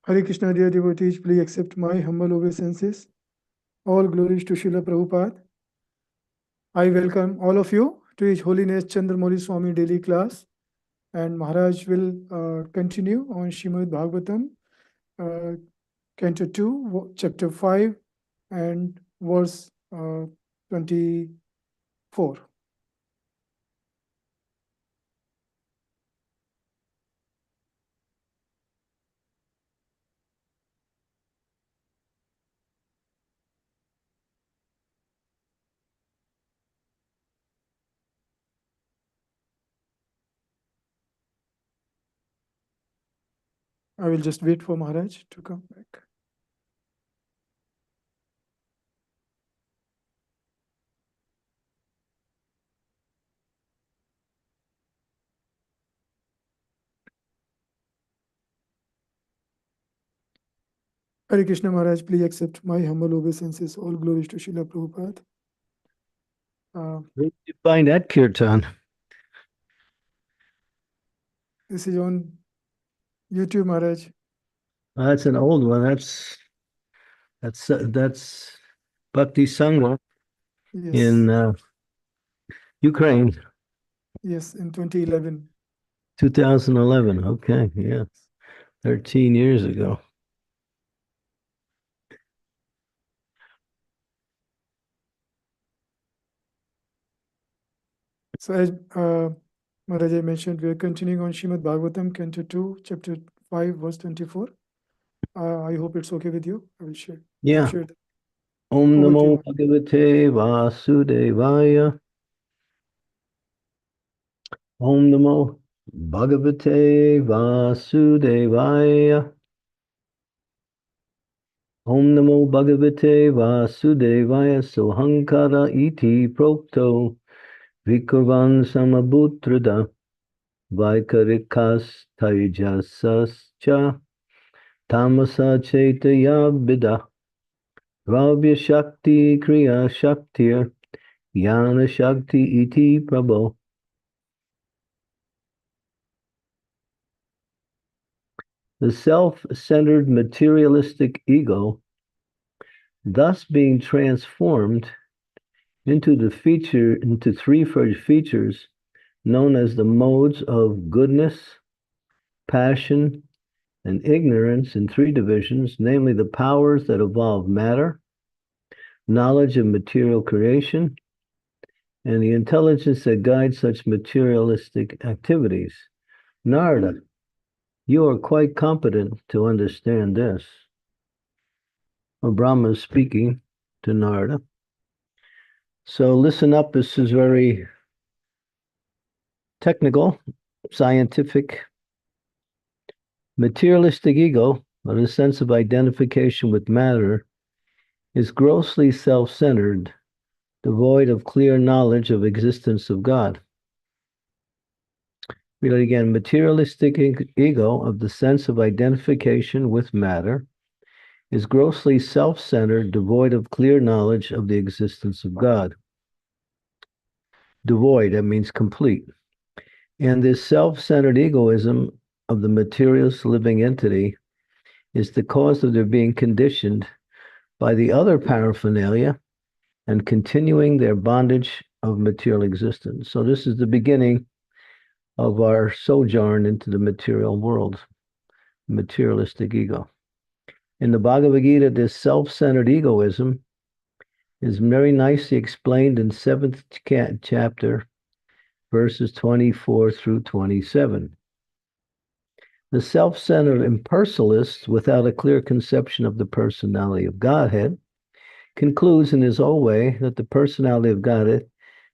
Hare Krishna, dear devotees, please accept my humble obeisances. All glories to Srila Prabhupada. I welcome all of you to His Holiness Chandramauli Swami daily class. And Maharaj will continue on Srimad Bhagavatam, Canto 2, Chapter 5, and verse 24. I will just wait for Maharaj to come back. Hare Krishna, Maharaj, please accept my humble obeisances. All glories to Srila Prabhupada. Where did you find that kirtan? This is on YouTube, Maharaj. That's an old one. That's Bhakti Sangha Yes. in Ukraine. Yes, in 2011. 2011. Okay, yeah, 13 years ago. So as Maharaj I mentioned, we are continuing on Srimad Bhagavatam, Canto 2, Chapter 5, verse 24. I hope it's okay with you. I will share. Yeah. Share that. Om Over to Namo you. Bhagavate Vasudevaya. Om Namo Bhagavate Vasudevaya. Om Namo Bhagavate Vasudevaya Sohankara iti prokto Vikurvan Samabhutrada Vaikarikas Taijasascha Tamasa Chaitaya Bida Ravya Shakti Kriya Shaktir Yana Shakti iti Prabho. The self-centered materialistic ego, thus being transformed into three features known as the modes of goodness, passion, and ignorance in three divisions, namely the powers that evolve matter, knowledge of material creation, and the intelligence that guides such materialistic activities. Narada, you are quite competent to understand this. Brahma is speaking to Narada. So listen up, this is very technical, scientific. Materialistic ego, or the sense of identification with matter, is grossly self-centered, devoid of clear knowledge of existence of God. Read it again. Materialistic ego of the sense of identification with matter is grossly self-centered, devoid of clear knowledge of the existence of God. Devoid, that means complete. And this self-centered egoism of the materialist living entity is the cause of their being conditioned by the other paraphernalia and continuing their bondage of material existence. So this is the beginning of our sojourn into the material world, materialistic ego. In the Bhagavad Gita, this self-centered egoism is very nicely explained in 7th chapter, verses 24 through 27. The self-centered impersonalists, without a clear conception of the personality of Godhead, concludes in his own way that the personality of Godhead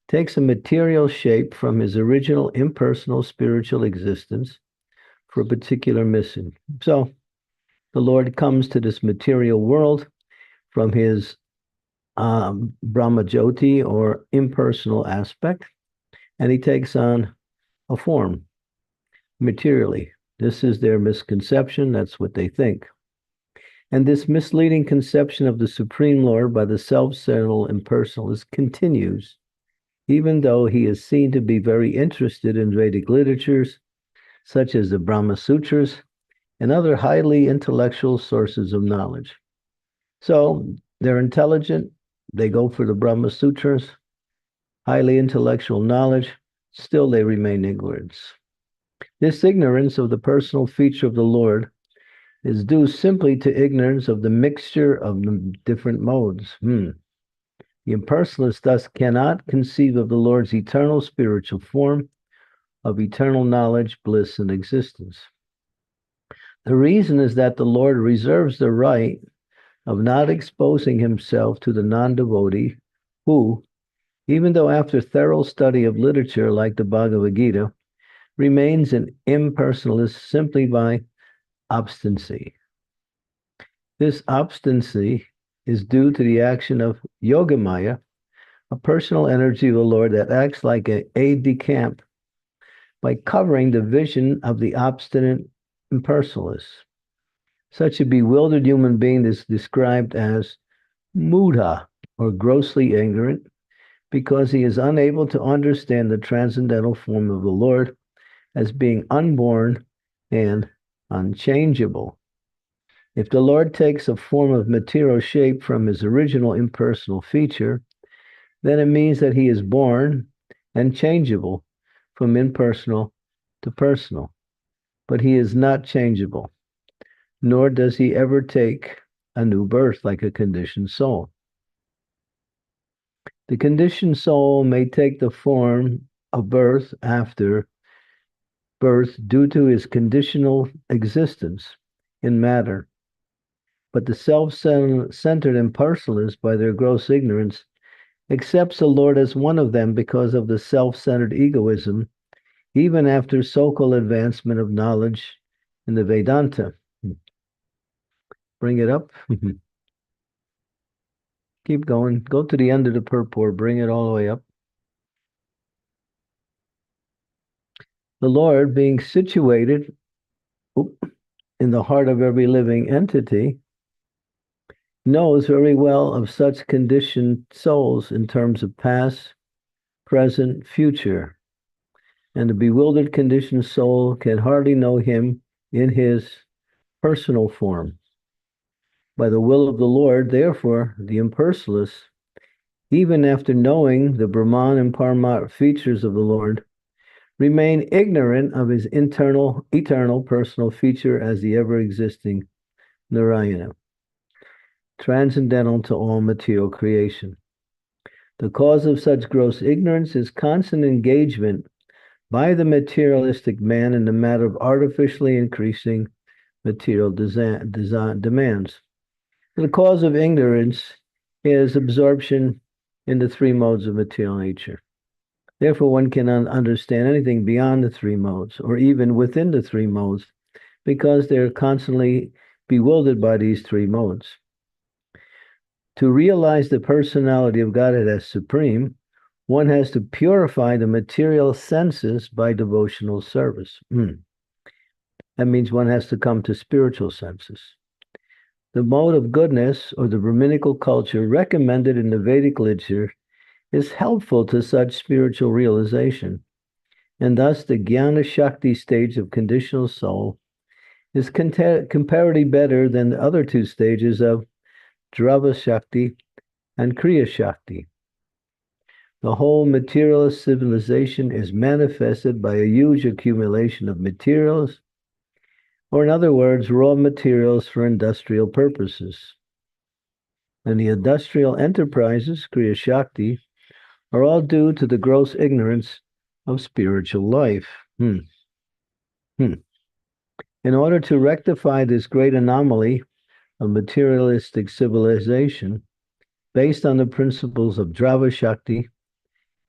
takes a material shape from his original impersonal spiritual existence for a particular mission. So the Lord comes to this material world from his Brahmajyoti, or impersonal aspect, and he takes on a form materially. This is their misconception. That's what they think. And this misleading conception of the Supreme Lord by the self-centered impersonalist continues, even though he is seen to be very interested in Vedic literatures, such as the Brahma Sutras and other highly intellectual sources of knowledge. So they're intelligent, they go for the Brahma Sutras, highly intellectual knowledge, still they remain ignorant. This ignorance of the personal feature of the Lord is due simply to ignorance of the mixture of the different modes. The impersonalist thus cannot conceive of the Lord's eternal spiritual form of eternal knowledge, bliss, and existence. The reason is that the Lord reserves the right of not exposing himself to the non-devotee who, even though after thorough study of literature like the Bhagavad Gita, remains an impersonalist simply by obstinacy. This obstinacy is due to the action of Yogamaya, a personal energy of the Lord that acts like an aide-de-camp by covering the vision of the obstinate impersonalist. Such a bewildered human being is described as mudha, or grossly ignorant, because he is unable to understand the transcendental form of the Lord as being unborn and unchangeable. If the Lord takes a form of material shape from his original impersonal feature, then it means that he is born and changeable from impersonal to personal. But he is not changeable, nor does he ever take a new birth like a conditioned soul. The conditioned soul may take the form of birth after birth due to his conditional existence in matter, but the self-centered impersonalists, by their gross ignorance, accepts the Lord as one of them because of the self-centered egoism, even after so-called advancement of knowledge in the Vedanta. Bring it up. Keep going. Go to the end of the purport. Bring it all the way up. The Lord, being situated in the heart of every living entity, knows very well of such conditioned souls in terms of past, present, future. And the bewildered conditioned soul can hardly know him in his personal form. By the will of the Lord, therefore, the impersonalists, even after knowing the Brahman and Paramat features of the Lord, remain ignorant of his eternal personal feature as the ever-existing Narayana, transcendental to all material creation. The cause of such gross ignorance is constant engagement by the materialistic man in the matter of artificially increasing material demands. The cause of ignorance is absorption in the three modes of material nature. Therefore, one cannot understand anything beyond the three modes, or even within the three modes, because they're constantly bewildered by these three modes. To realize the personality of Godhead as supreme, one has to purify the material senses by devotional service. That means one has to come to spiritual senses. The mode of goodness, or the Brahminical culture recommended in the Vedic literature, is helpful to such spiritual realization, and thus the Jnana Shakti stage of conditional soul is comparatively better than the other two stages of Drava Shakti and Kriya Shakti. The whole materialist civilization is manifested by a huge accumulation of materials, or in other words, raw materials for industrial purposes. And the industrial enterprises, Kriya Shakti, are all due to the gross ignorance of spiritual life. In order to rectify this great anomaly of materialistic civilization, based on the principles of Drava Shakti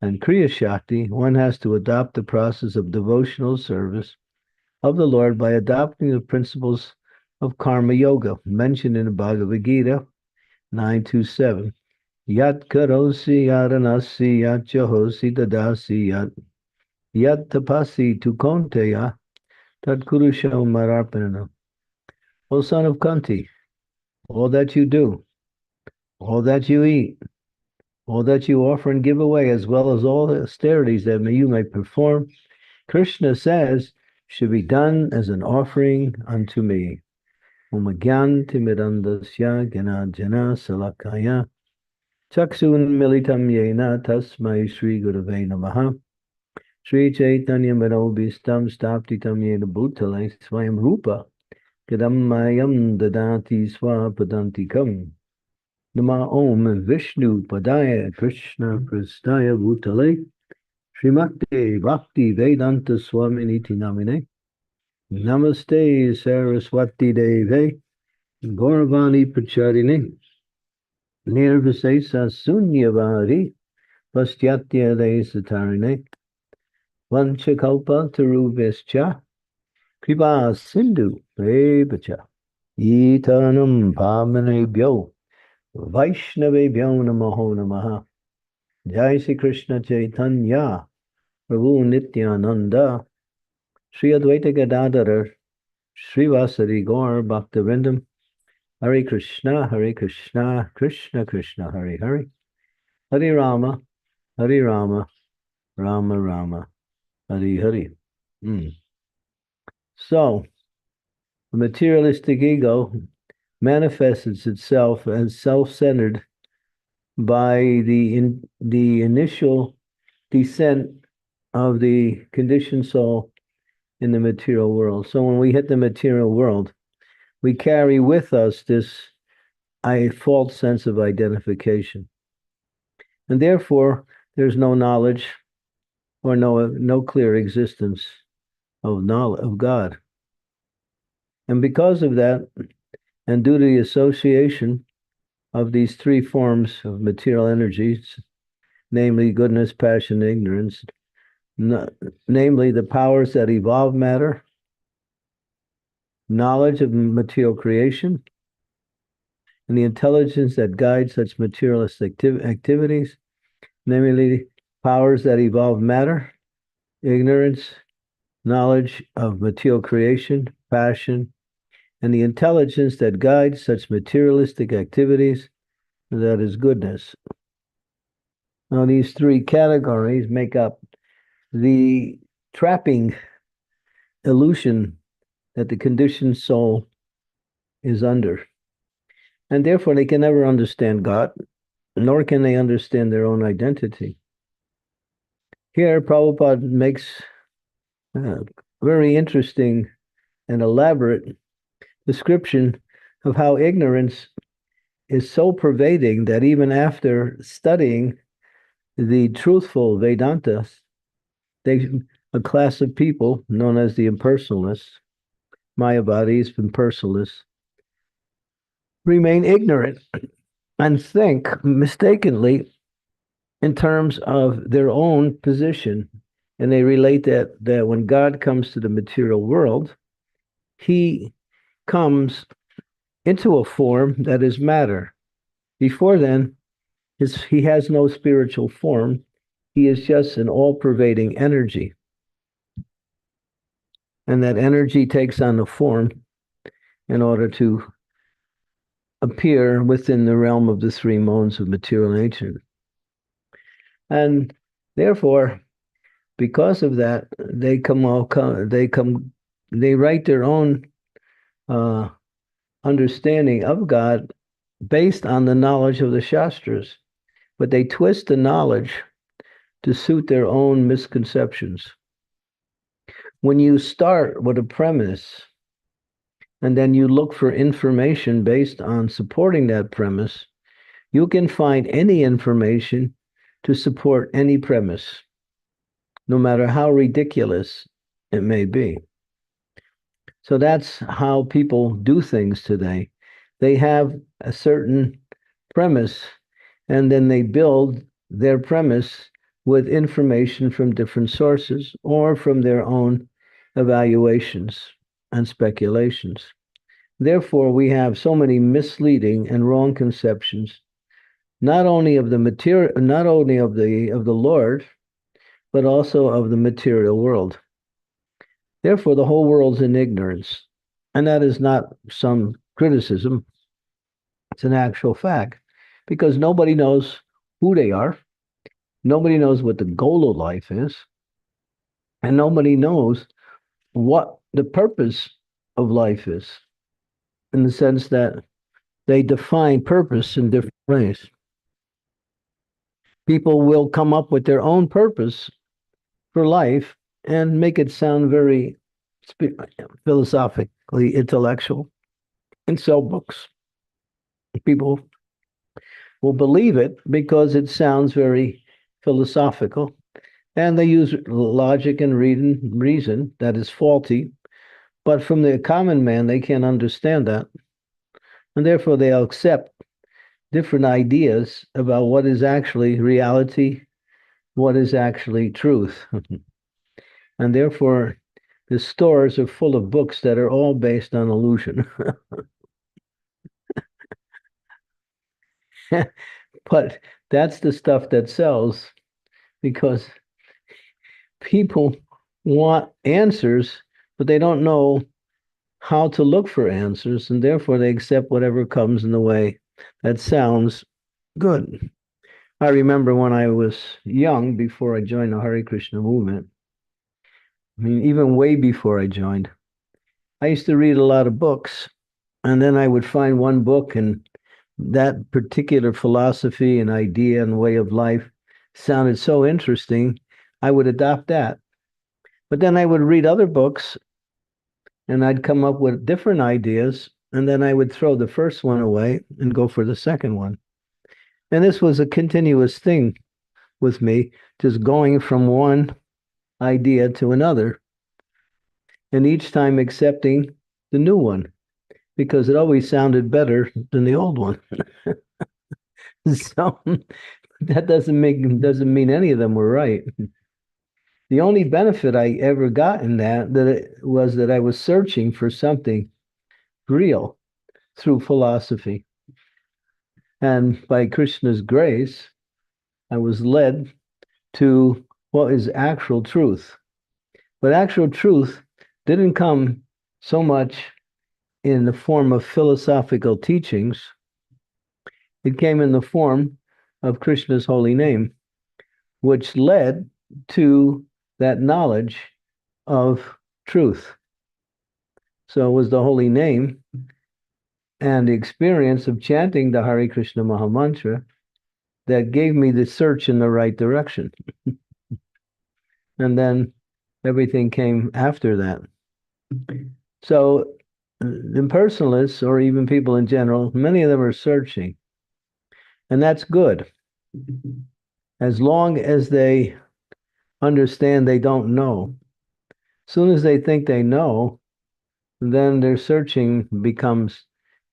and Kriya Shakti, one has to adopt the process of devotional service of the Lord by adopting the principles of Karma Yoga mentioned in the Bhagavad Gita 927. Yat karosi yaranasi yat jahosi dadasi yat tapasi tu konteya tat kurusha mararpanana. O son of Kunti, all that you do, all that you eat, all that you offer and give away, as well as all the austerities that you may perform, Krishna says, should be done as an offering unto me. Umagyan timidandasya jana salakaya chaksun militam yena tasmai Sri Gurave Namaha Sri Chaitanya Manobhistam Staptitam Yena Bhutale Swayam Rupa Kadammayam Dadati Swapadantikam Nama Om Vishnu Padaya Krishna Prastaya Bhutale Srimakte Bhakti Vedanta Swaminiti Namine Namaste Saraswati Deve Gauravani Pracharine Nirvisesa Sunyavari Pastyatya Desatarine Vanchakalpa Taruvescha Kripa Sindhu Revacha Itanam Pamanebhyo Vaishnavebhyo Namaho Namaha Jai Sri Krishna Chaitanya Prabhu Nityananda Sri Advaita Gadadhara Srivasari Gaur Bhaktivinoda Hare Krishna, Krishna Krishna, Hare Hare, Hare Rama, Rama Rama, Hare Hare. So, the materialistic ego manifests itself as self-centered by the initial descent of the conditioned soul in the material world. So when we hit the material world, we carry with us this false sense of identification. And therefore, there's no knowledge or no clear existence of God. And because of that, and due to the association of these three forms of material energies, namely goodness, passion, and ignorance, namely the powers that evolve matter, knowledge of material creation, and the intelligence that guides such materialistic activities, namely powers that evolve matter, ignorance, knowledge of material creation, passion, and the intelligence that guides such materialistic activities, that is goodness. Now, these three categories make up the trapping illusion that the conditioned soul is under. And therefore, they can never understand God, nor can they understand their own identity. Here, Prabhupada makes a very interesting and elaborate description of how ignorance is so pervading that even after studying the truthful Vedantas, a class of people known as the impersonalists, Mayavadis, impersonalists, remain ignorant and think mistakenly in terms of their own position. And they relate that when God comes to the material world, he comes into a form that is matter. Before then, he has no spiritual form. He is just an all-pervading energy. And that energy takes on a form in order to appear within the realm of the three modes of material nature. And therefore, because of that, they write their own understanding of God based on the knowledge of the Shastras, but they twist the knowledge to suit their own misconceptions. When you start with a premise and then you look for information based on supporting that premise, you can find any information to support any premise, no matter how ridiculous it may be. So that's how people do things today. They have a certain premise, and then they build their premise with information from different sources or from their own evaluations and speculations. Therefore, we have so many misleading and wrong conceptions, not only of the material, not only of the Lord, but also of the material world. Therefore, the whole world's in ignorance. And that is not some criticism, it's an actual fact, because nobody knows who they are, nobody knows what the goal of life is, and nobody knows what the purpose of life is, in the sense that they define purpose in different ways. People will come up with their own purpose for life and make it sound very philosophically intellectual and sell books. People will believe it because it sounds very philosophical, and they use logic and reason that is faulty, but from the common man they can't understand that, and therefore they'll accept different ideas about what is actually reality, what is actually truth. And therefore the stores are full of books that are all based on illusion. But that's the stuff that sells, because people want answers, but they don't know how to look for answers, and therefore they accept whatever comes in the way that sounds good. I remember when I was young, before I joined the Hare Krishna movement, I mean, even way before I joined, I used to read a lot of books, and then I would find one book, and that particular philosophy and idea and way of life sounded so interesting, I would adopt that. But then I would read other books, and I'd come up with different ideas, and then I would throw the first one away and go for the second one. And this was a continuous thing with me, just going from one idea to another, and each time accepting the new one, because it always sounded better than the old one. So that doesn't mean any of them were right. The only benefit I ever got in was that I was searching for something real through philosophy. And by Krishna's grace, I was led to what is actual truth. But actual truth didn't come so much in the form of philosophical teachings. It came in the form of Krishna's holy name, which led to that knowledge of truth. So it was the holy name and the experience of chanting the Hare Krishna Mahamantra that gave me the search in the right direction. And then everything came after that. So impersonalists, or even people in general, many of them are searching. And that's good, as long as they understand they don't know. As soon as they think they know, then their searching becomes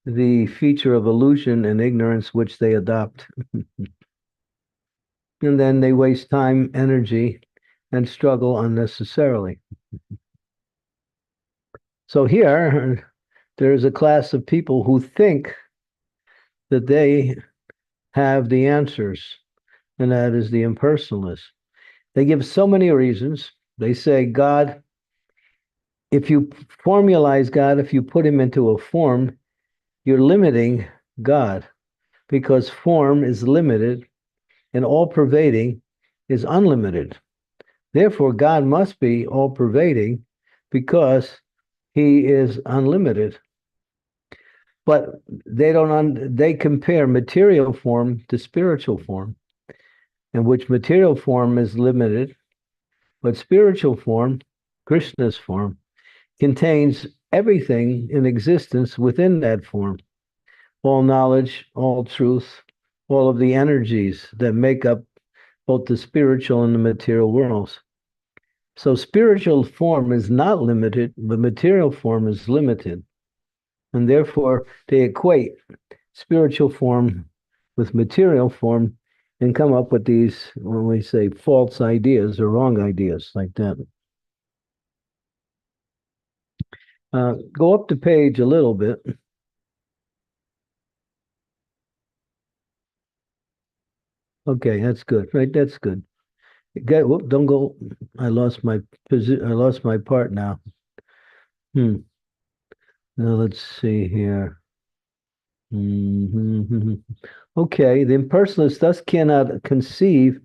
the feature of illusion and ignorance which they adopt. And then they waste time, energy, and struggle unnecessarily. So here, there's a class of people who think that they have the answers, and that is the impersonalists. They give so many reasons. They say, God, if you formalize God, if you put him into a form, you're limiting God, because form is limited and all-pervading is unlimited. Therefore, God must be all-pervading because he is unlimited. But they compare material form to spiritual form, in which material form is limited, but spiritual form, Krishna's form, contains everything in existence within that form. All knowledge, all truth, all of the energies that make up both the spiritual and the material worlds. So spiritual form is not limited, but material form is limited. And therefore, they equate spiritual form with material form and come up with these, when we say false ideas or wrong ideas like that. Go up the page a little bit. Okay, that's good. Right, that's good. Whoop, don't go. I lost my position. I lost my part now. Now let's see here. Okay, the impersonalist thus cannot conceive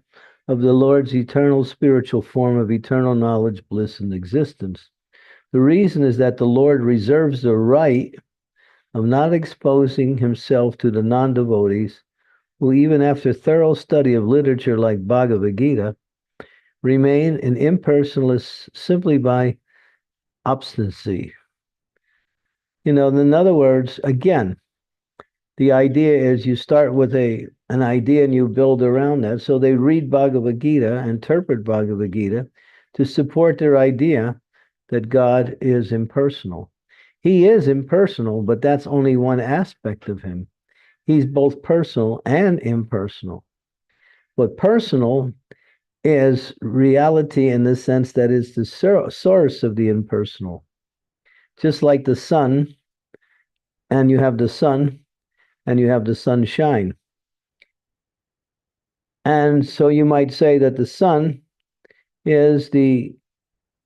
of the Lord's eternal spiritual form of eternal knowledge, bliss, and existence. The reason is that the Lord reserves the right of not exposing himself to the non-devotees who, even after thorough study of literature like Bhagavad Gita, remain an impersonalists simply by obstinacy. In other words, again, the idea is you start with an idea and you build around that. So they read Bhagavad Gita, interpret Bhagavad Gita to support their idea that God is impersonal. He is impersonal, but that's only one aspect of him. He's both personal and impersonal. But personal is reality in the sense that it's the source of the impersonal. Just like the sun, and you have the sun, and you have the sunshine. And so you might say that the sun is the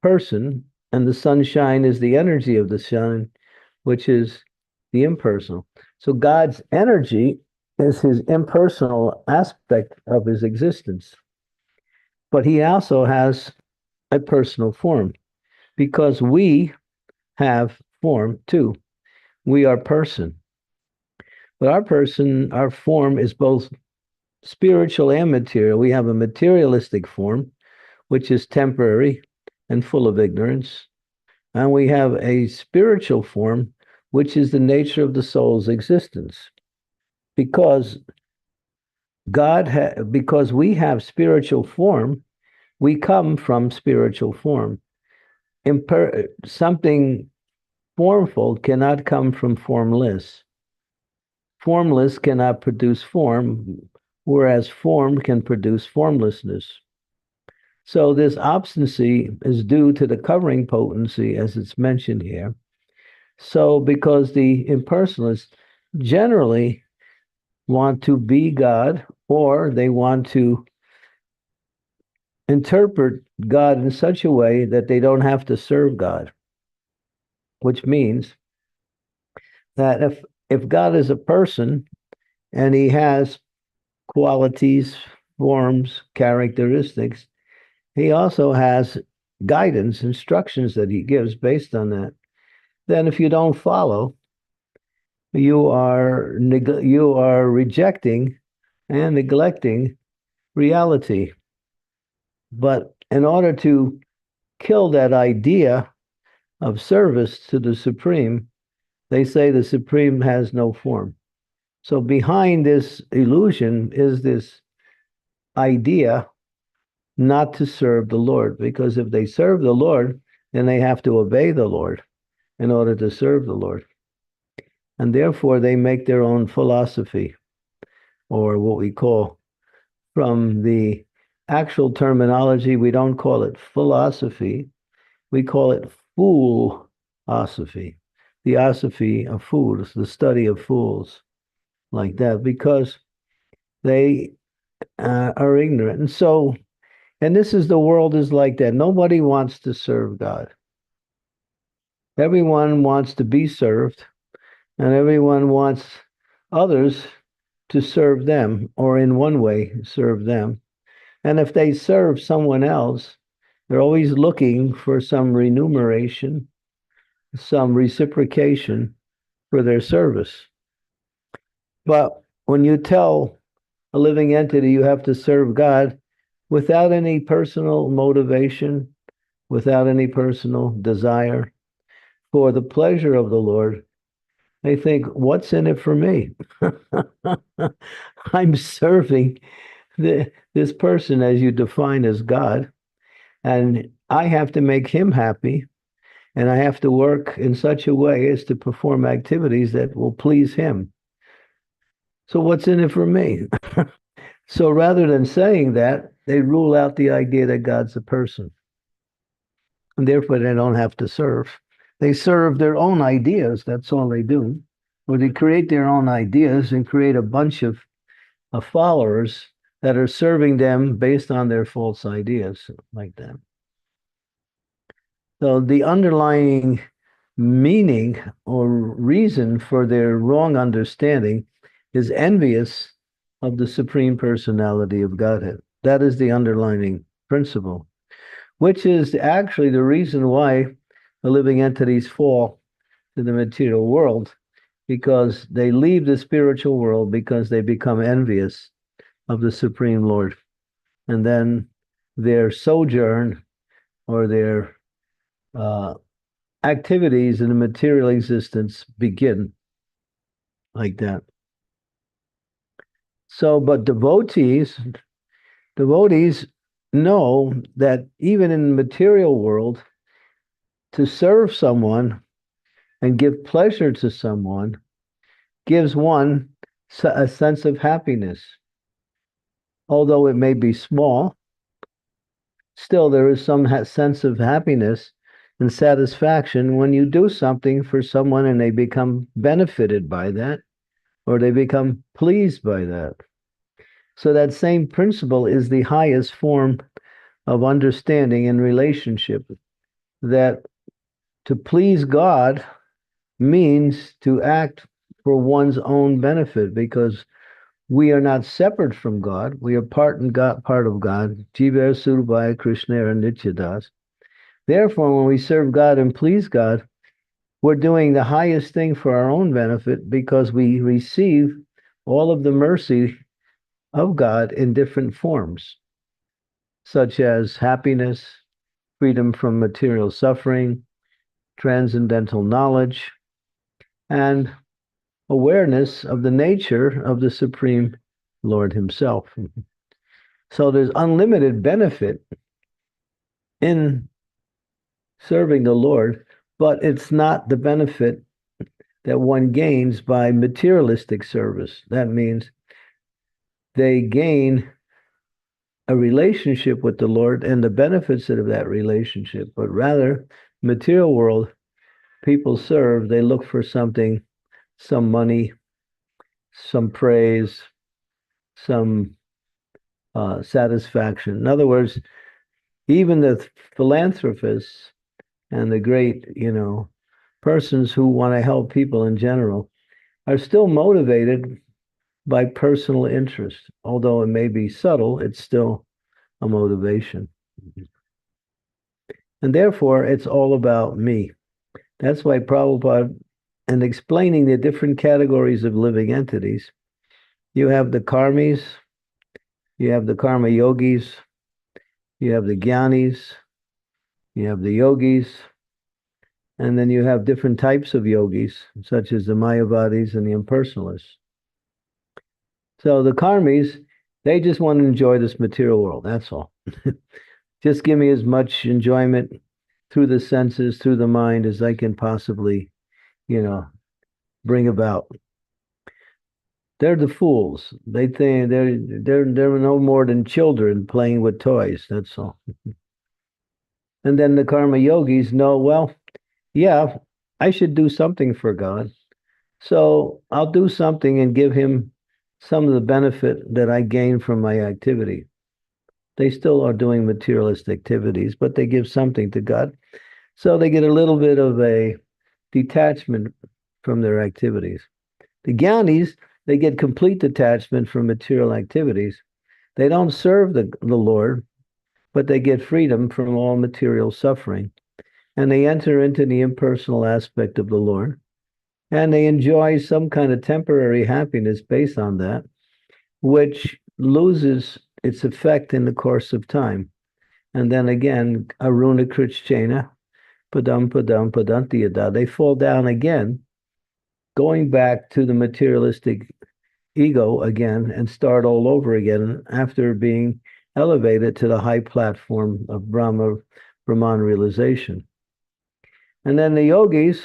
person, and the sunshine is the energy of the sun, which is the impersonal. So God's energy is his impersonal aspect of his existence. But he also has a personal form because we have form too. We are person. But our form is both spiritual and material. We have a materialistic form, which is temporary and full of ignorance. And we have a spiritual form, which is the nature of the soul's existence. Because because we have spiritual form, we come from spiritual form. Something formful cannot come from formless. Formless cannot produce form, whereas form can produce formlessness. So this obstinacy is due to the covering potency, as it's mentioned here. So because the impersonalists generally want to be God, or they want to interpret God in such a way that they don't have to serve God, which means that if God is a person and he has qualities, forms, characteristics, he also has guidance, instructions that he gives based on that. Then if you don't follow, you are rejecting and neglecting reality. But in order to kill that idea of service to the Supreme, they say the Supreme has no form. So behind this illusion is this idea not to serve the Lord, because if they serve the Lord, then they have to obey the Lord in order to serve the Lord. And therefore, they make their own philosophy, or what we call, from the actual terminology, we don't call it philosophy, we call it foolosophy, the osophy of fools, the study of fools, like that, because they are ignorant. And so, and the world is like that. Nobody wants to serve God. Everyone wants to be served, and everyone wants others to serve them, or in one way, serve them. And if they serve someone else, they're always looking for some remuneration, some reciprocation for their service. But when you tell a living entity you have to serve God without any personal motivation, without any personal desire, for the pleasure of the Lord, they think, what's in it for me? I'm serving this person as you define as God, and I have to make him happy, and I have to work in such a way as to perform activities that will please him. So what's in it for me? So rather than saying that, they rule out the idea that God's a person. And therefore they don't have to serve. They serve their own ideas. That's all they do. Or they create their own ideas and create a bunch of followers that are serving them based on their false ideas like that. So the underlying meaning or reason for their wrong understanding is envious of the Supreme Personality of Godhead. That is the underlying principle, which is actually the reason why the living entities fall to the material world, because they leave the spiritual world because they become envious of the Supreme Lord. And then their sojourn or their activities in the material existence begin like that. So, but devotees know that even in the material world, to serve someone and give pleasure to someone gives one a sense of happiness. Although it may be small, still there is some sense of happiness and satisfaction when you do something for someone and they become benefited by that, or they become pleased by that. So that same principle is the highest form of understanding and relationship, that to please God means to act for one's own benefit, because we are not separate from God. We are part of God. Jiva Surabhaya Krishna and Nityadas. Therefore, when we serve God and please God, we're doing the highest thing for our own benefit, because we receive all of the mercy of God in different forms, such as happiness, freedom from material suffering, transcendental knowledge, and awareness of the nature of the Supreme Lord Himself. So there's unlimited benefit in serving the Lord, but it's not the benefit that one gains by materialistic service. That means they gain a relationship with the Lord and the benefits of that relationship, but rather, material world, people serve, they look for something, some money, some praise, some satisfaction. In other words, even the philanthropists and the great, persons who want to help people in general are still motivated by personal interest. Although it may be subtle, it's still a motivation. And therefore, it's all about me. That's why Prabhupada, in explaining the different categories of living entities, you have the karmis, you have the karma yogis, you have the jnanis, you have the yogis, and then you have different types of yogis, such as the Mayavadis and the impersonalists. So the karmis, they just want to enjoy this material world. That's all. Just give me as much enjoyment through the senses, through the mind, as I can possibly, bring about. They're the fools. They think they're no more than children playing with toys. That's all. And then the karma yogis know, well, yeah, I should do something for God. So I'll do something and give Him some of the benefit that I gain from my activity. They still are doing materialist activities, but they give something to God. So they get a little bit of a detachment from their activities. The jnanis, they get complete detachment from material activities. They don't serve the Lord, but they get freedom from all material suffering. And they enter into the impersonal aspect of the Lord. And they enjoy some kind of temporary happiness based on that, which loses its effect in the course of time. And then again, aruna krichena, padam padam padantiyada, they fall down again, going back to the materialistic ego again and start all over again after being elevated to the high platform of Brahman realization. And then the yogis,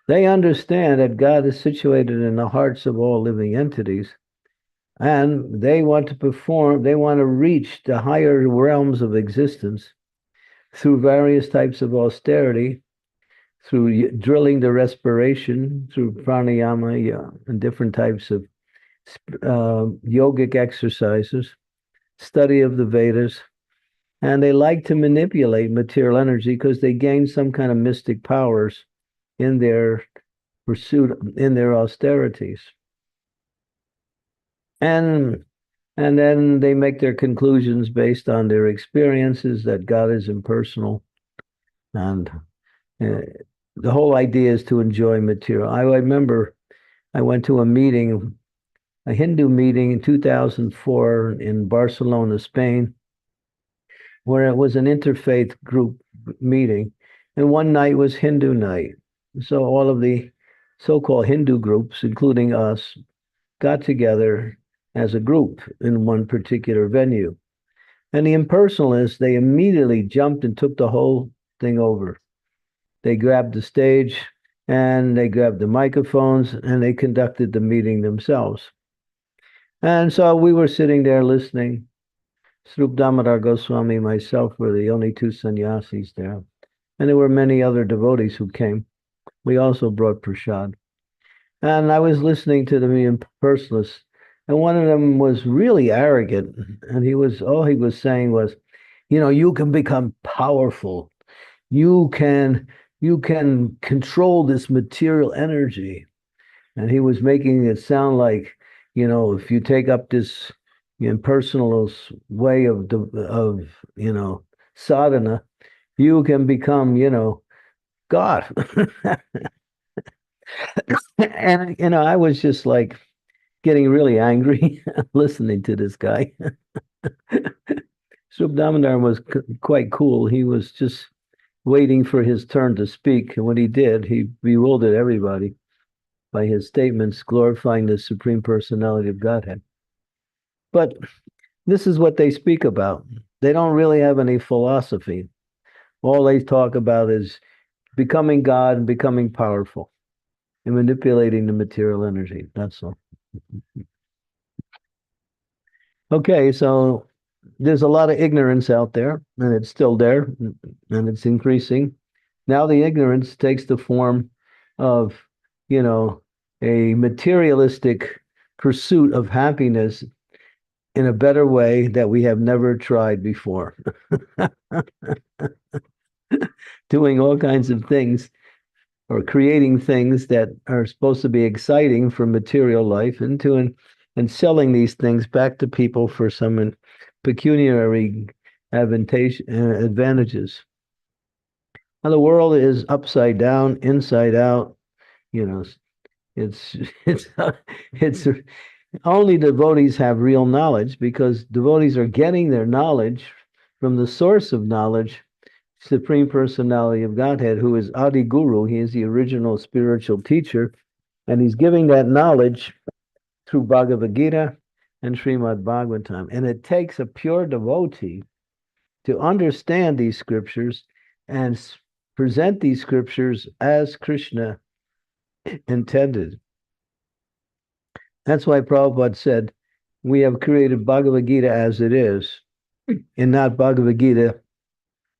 they understand that God is situated in the hearts of all living entities, And they want to perform, they want to reach the higher realms of existence through various types of austerity, through drilling the respiration, through pranayama, and different types of yogic exercises, study of the Vedas. And they like to manipulate material energy because they gain some kind of mystic powers in their pursuit, in their austerities. And then they make their conclusions based on their experiences that God is impersonal. And the whole idea is to enjoy material. I remember I went to a meeting, a Hindu meeting in 2004 in Barcelona, Spain, where it was an interfaith group meeting. And one night was Hindu night. So all of the so-called Hindu groups, including us, got together as a group in one particular venue. And the impersonalists, they immediately jumped and took the whole thing over. They grabbed the stage and they grabbed the microphones and they conducted the meeting themselves. And so we were sitting there listening. Srup Damodar Goswami and myself were the only two sannyasis there. And there were many other devotees who came. We also brought prasad. And I was listening to the impersonalists. And one of them was really arrogant. And all he was saying was, you can become powerful. You can control this material energy. And he was making it sound like, if you take up this impersonal way of sadhana, you can become, God. And I was just like getting really angry listening to this guy. Srup Damodar was quite cool. He was just waiting for his turn to speak. And when he did, he bewildered everybody by his statements glorifying the Supreme Personality of Godhead. But this is what they speak about. They don't really have any philosophy. All they talk about is becoming God and becoming powerful and manipulating the material energy. That's all. Okay, so there's a lot of ignorance out there, and it's still there, and it's increasing. Now the ignorance takes the form of, a materialistic pursuit of happiness in a better way that we have never tried before. Doing all kinds of things or creating things that are supposed to be exciting for material life and selling these things back to people for some pecuniary advantages. Now the world is upside down, inside out. It's it's only devotees have real knowledge because devotees are getting their knowledge from the source of knowledge, Supreme Personality of Godhead, who is Adi Guru. He is the original spiritual teacher, and he's giving that knowledge through Bhagavad Gita and Srimad Bhagavatam. And it takes a pure devotee to understand these scriptures and present these scriptures as Krishna intended. That's why Prabhupada said, we have created Bhagavad Gita as it is, and not Bhagavad Gita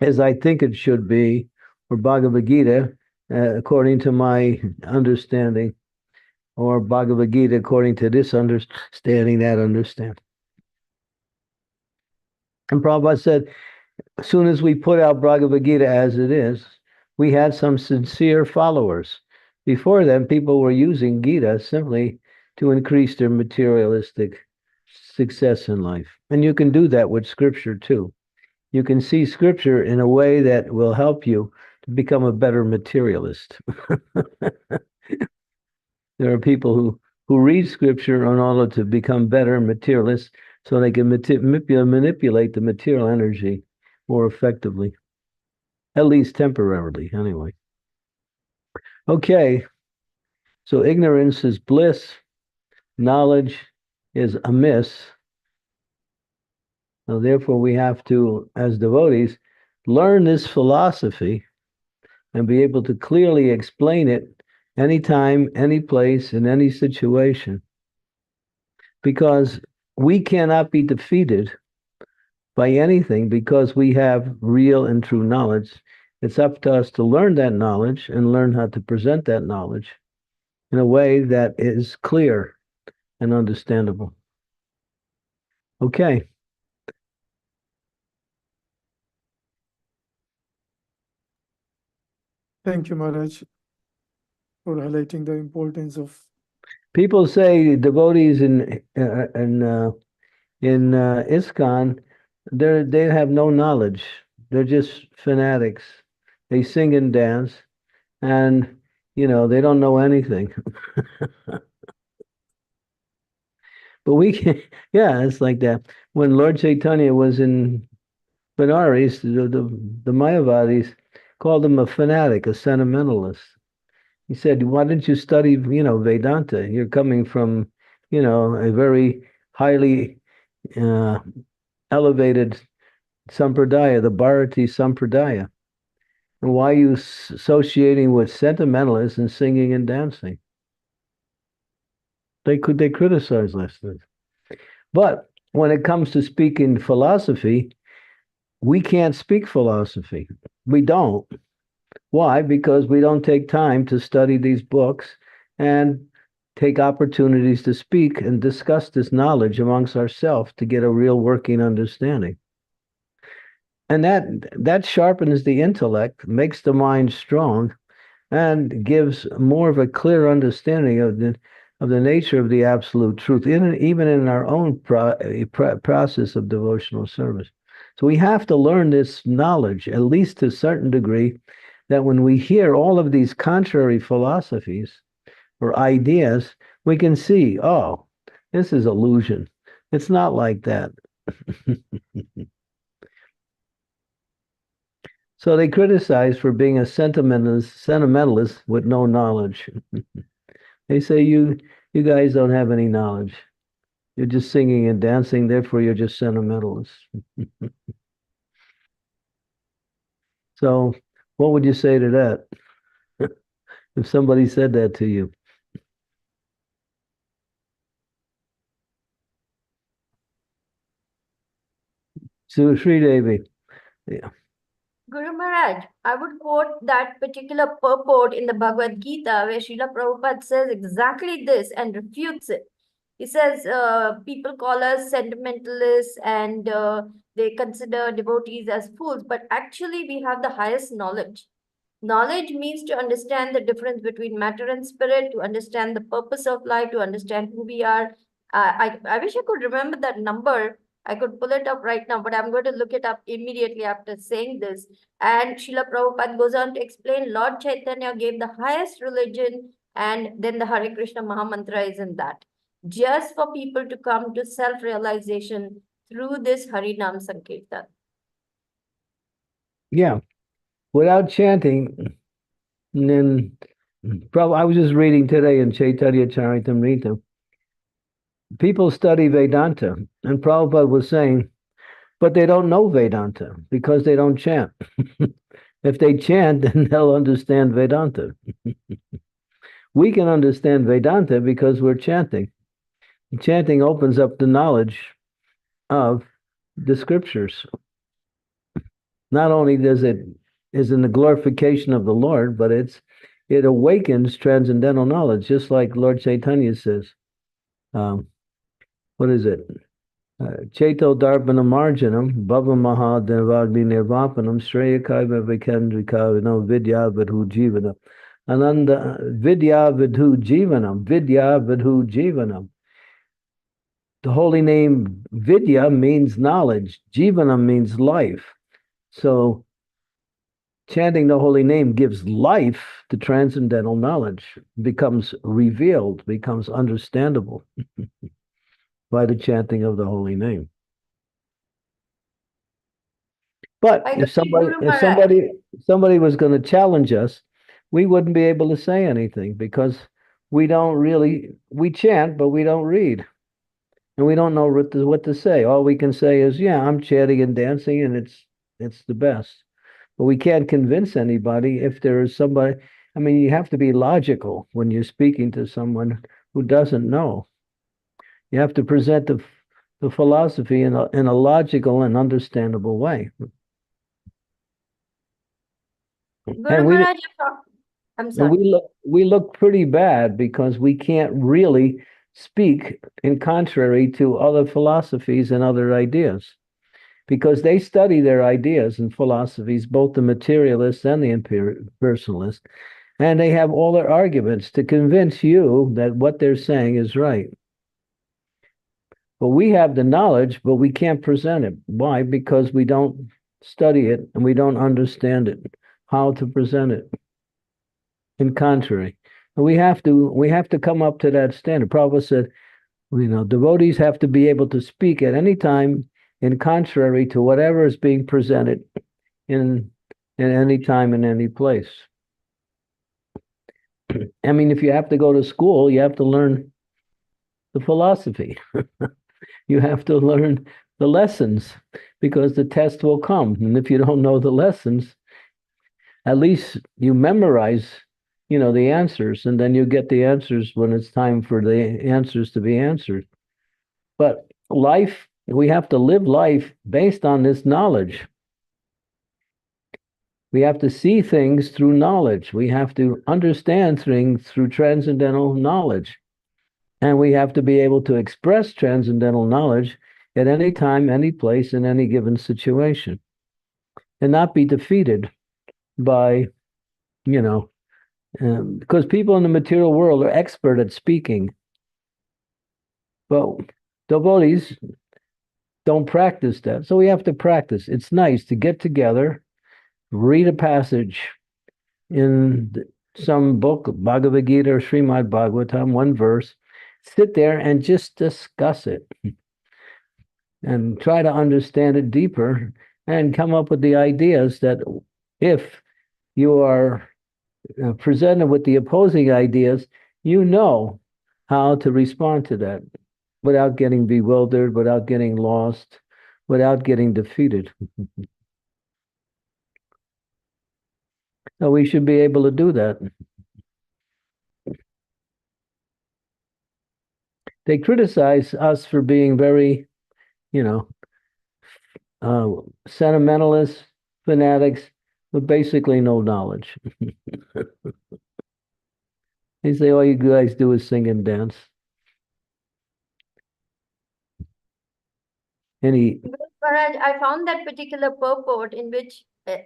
as I think it should be, or Bhagavad Gita according to my understanding, or Bhagavad Gita according to this understanding, that understanding. And Prabhupada said, as soon as we put out Bhagavad Gita as it is, we had some sincere followers. Before then, people were using Gita simply to increase their materialistic success in life. And you can do that with scripture too. You can see scripture in a way that will help you to become a better materialist. There are people who read scripture in order to become better materialists so they can manipulate the material energy more effectively, at least temporarily, anyway. Okay, so ignorance is bliss, knowledge is amiss. So therefore, we have to, as devotees, learn this philosophy and be able to clearly explain it anytime, any place, in any situation. Because we cannot be defeated by anything because we have real and true knowledge. It's up to us to learn that knowledge and learn how to present that knowledge in a way that is clear and understandable. Okay. Thank you, Maharaj, for highlighting the importance of. People say devotees in ISKCON, they have no knowledge. They're just fanatics. They sing and dance, and they don't know anything. But we can, yeah, it's like that. When Lord Chaitanya was in Benares, the Mayavadis called him a fanatic, a sentimentalist. He said, "Why didn't you study, Vedanta? You're coming from, a very highly elevated sampradaya, the Bharati sampradaya. And why are you associating with sentimentalists and singing and dancing?" They criticize this. But when it comes to speaking philosophy, we can't speak philosophy. We don't. Why? Because we don't take time to study these books and take opportunities to speak and discuss this knowledge amongst ourselves to get a real working understanding. And that sharpens the intellect, makes the mind strong, and gives more of a clear understanding of the nature of the absolute truth, even in our own process of devotional service. So we have to learn this knowledge, at least to a certain degree, that when we hear all of these contrary philosophies or ideas, we can see, oh, this is illusion. It's not like that. So they criticize for being a sentimentalist with no knowledge. They say you guys don't have any knowledge. You're just singing and dancing, therefore you're just sentimentalists. So what would you say to that? If somebody said that to you? So Sri Devi. Yeah. Guru Maharaj, I would quote that particular purport in the Bhagavad Gita where Srila Prabhupada says exactly this and refutes it. He says people call us sentimentalists and they consider devotees as fools, but actually we have the highest knowledge. Knowledge means to understand the difference between matter and spirit, to understand the purpose of life, to understand who we are. I wish I could remember that number. I could pull it up right now, but I'm going to look it up immediately after saying this. And Srila Prabhupada goes on to explain Lord Chaitanya gave the highest religion, and then the Hare Krishna Mahamantra is in that. Just for people to come to self-realization through this Harinam Sankirtan. Yeah. Without chanting, and then I was just reading today in Chaitanya Charitamrita, people study Vedanta, and Prabhupada was saying, but they don't know Vedanta because they don't chant. If they chant, then they'll understand Vedanta. We can understand Vedanta because we're chanting. Chanting opens up the knowledge of the scriptures. Not only is in the glorification of the Lord, but it awakens transcendental knowledge, just like Lord Chaitanya says. What is it? Cheto Darpana Marjanam, Bhava Mahadevagni Nirvapanam, Shreyakaiva Vikendrika, Vidya Vidhu Jivanam. Ananda Vidya Vidhu Jivanam, Vidya Vidhu Jivanam. The holy name Vidya means knowledge, Jivanam means life. So chanting the holy name gives life to transcendental knowledge, becomes revealed, becomes understandable by the chanting of the holy name. But if somebody was going to challenge us, we wouldn't be able to say anything because we chant, but we don't read. And we don't know what to say. All we can say is, yeah, I'm chanting and dancing and it's the best. But we can't convince anybody if there is somebody. I mean, you have to be logical when you're speaking to someone who doesn't know. You have to present the philosophy in a logical and understandable way. Guru And we Maharaj, I'm and sorry. we look pretty bad because we can't really speak in contrary to other philosophies and other ideas, because they study their ideas and philosophies, both the materialists and the impersonalists, and they have all their arguments to convince you that what they're saying is right. But we have the knowledge, but we can't present it. Why? Because we don't study it and we don't understand it, how to present it. In contrary, and we have to come up to that standard. Prabhupada said, devotees have to be able to speak at any time in contrary to whatever is being presented in any time, in any place. I mean, if you have to go to school, you have to learn the philosophy. You have to learn the lessons, because the test will come. And if you don't know the lessons, at least you memorize, the answers, and then you get the answers when it's time for the answers to be answered. But life, we have to live life based on this knowledge. We have to see things through knowledge. We have to understand things through transcendental knowledge. And we have to be able to express transcendental knowledge at any time, any place, in any given situation, and not be defeated by, because people in the material world are expert at speaking. But devotees don't practice that. So we have to practice. It's nice to get together, read a passage in some book, Bhagavad Gita or Srimad Bhagavatam, one verse, sit there and just discuss it and try to understand it deeper and come up with the ideas that if you are presented with the opposing ideas, you know how to respond to that without getting bewildered, without getting lost, without getting defeated. So we should be able to do that. They criticize us for being very, sentimentalists, fanatics, but basically no knowledge. They say all you guys do is sing and dance. Guru Maharaj, I found that particular purport in which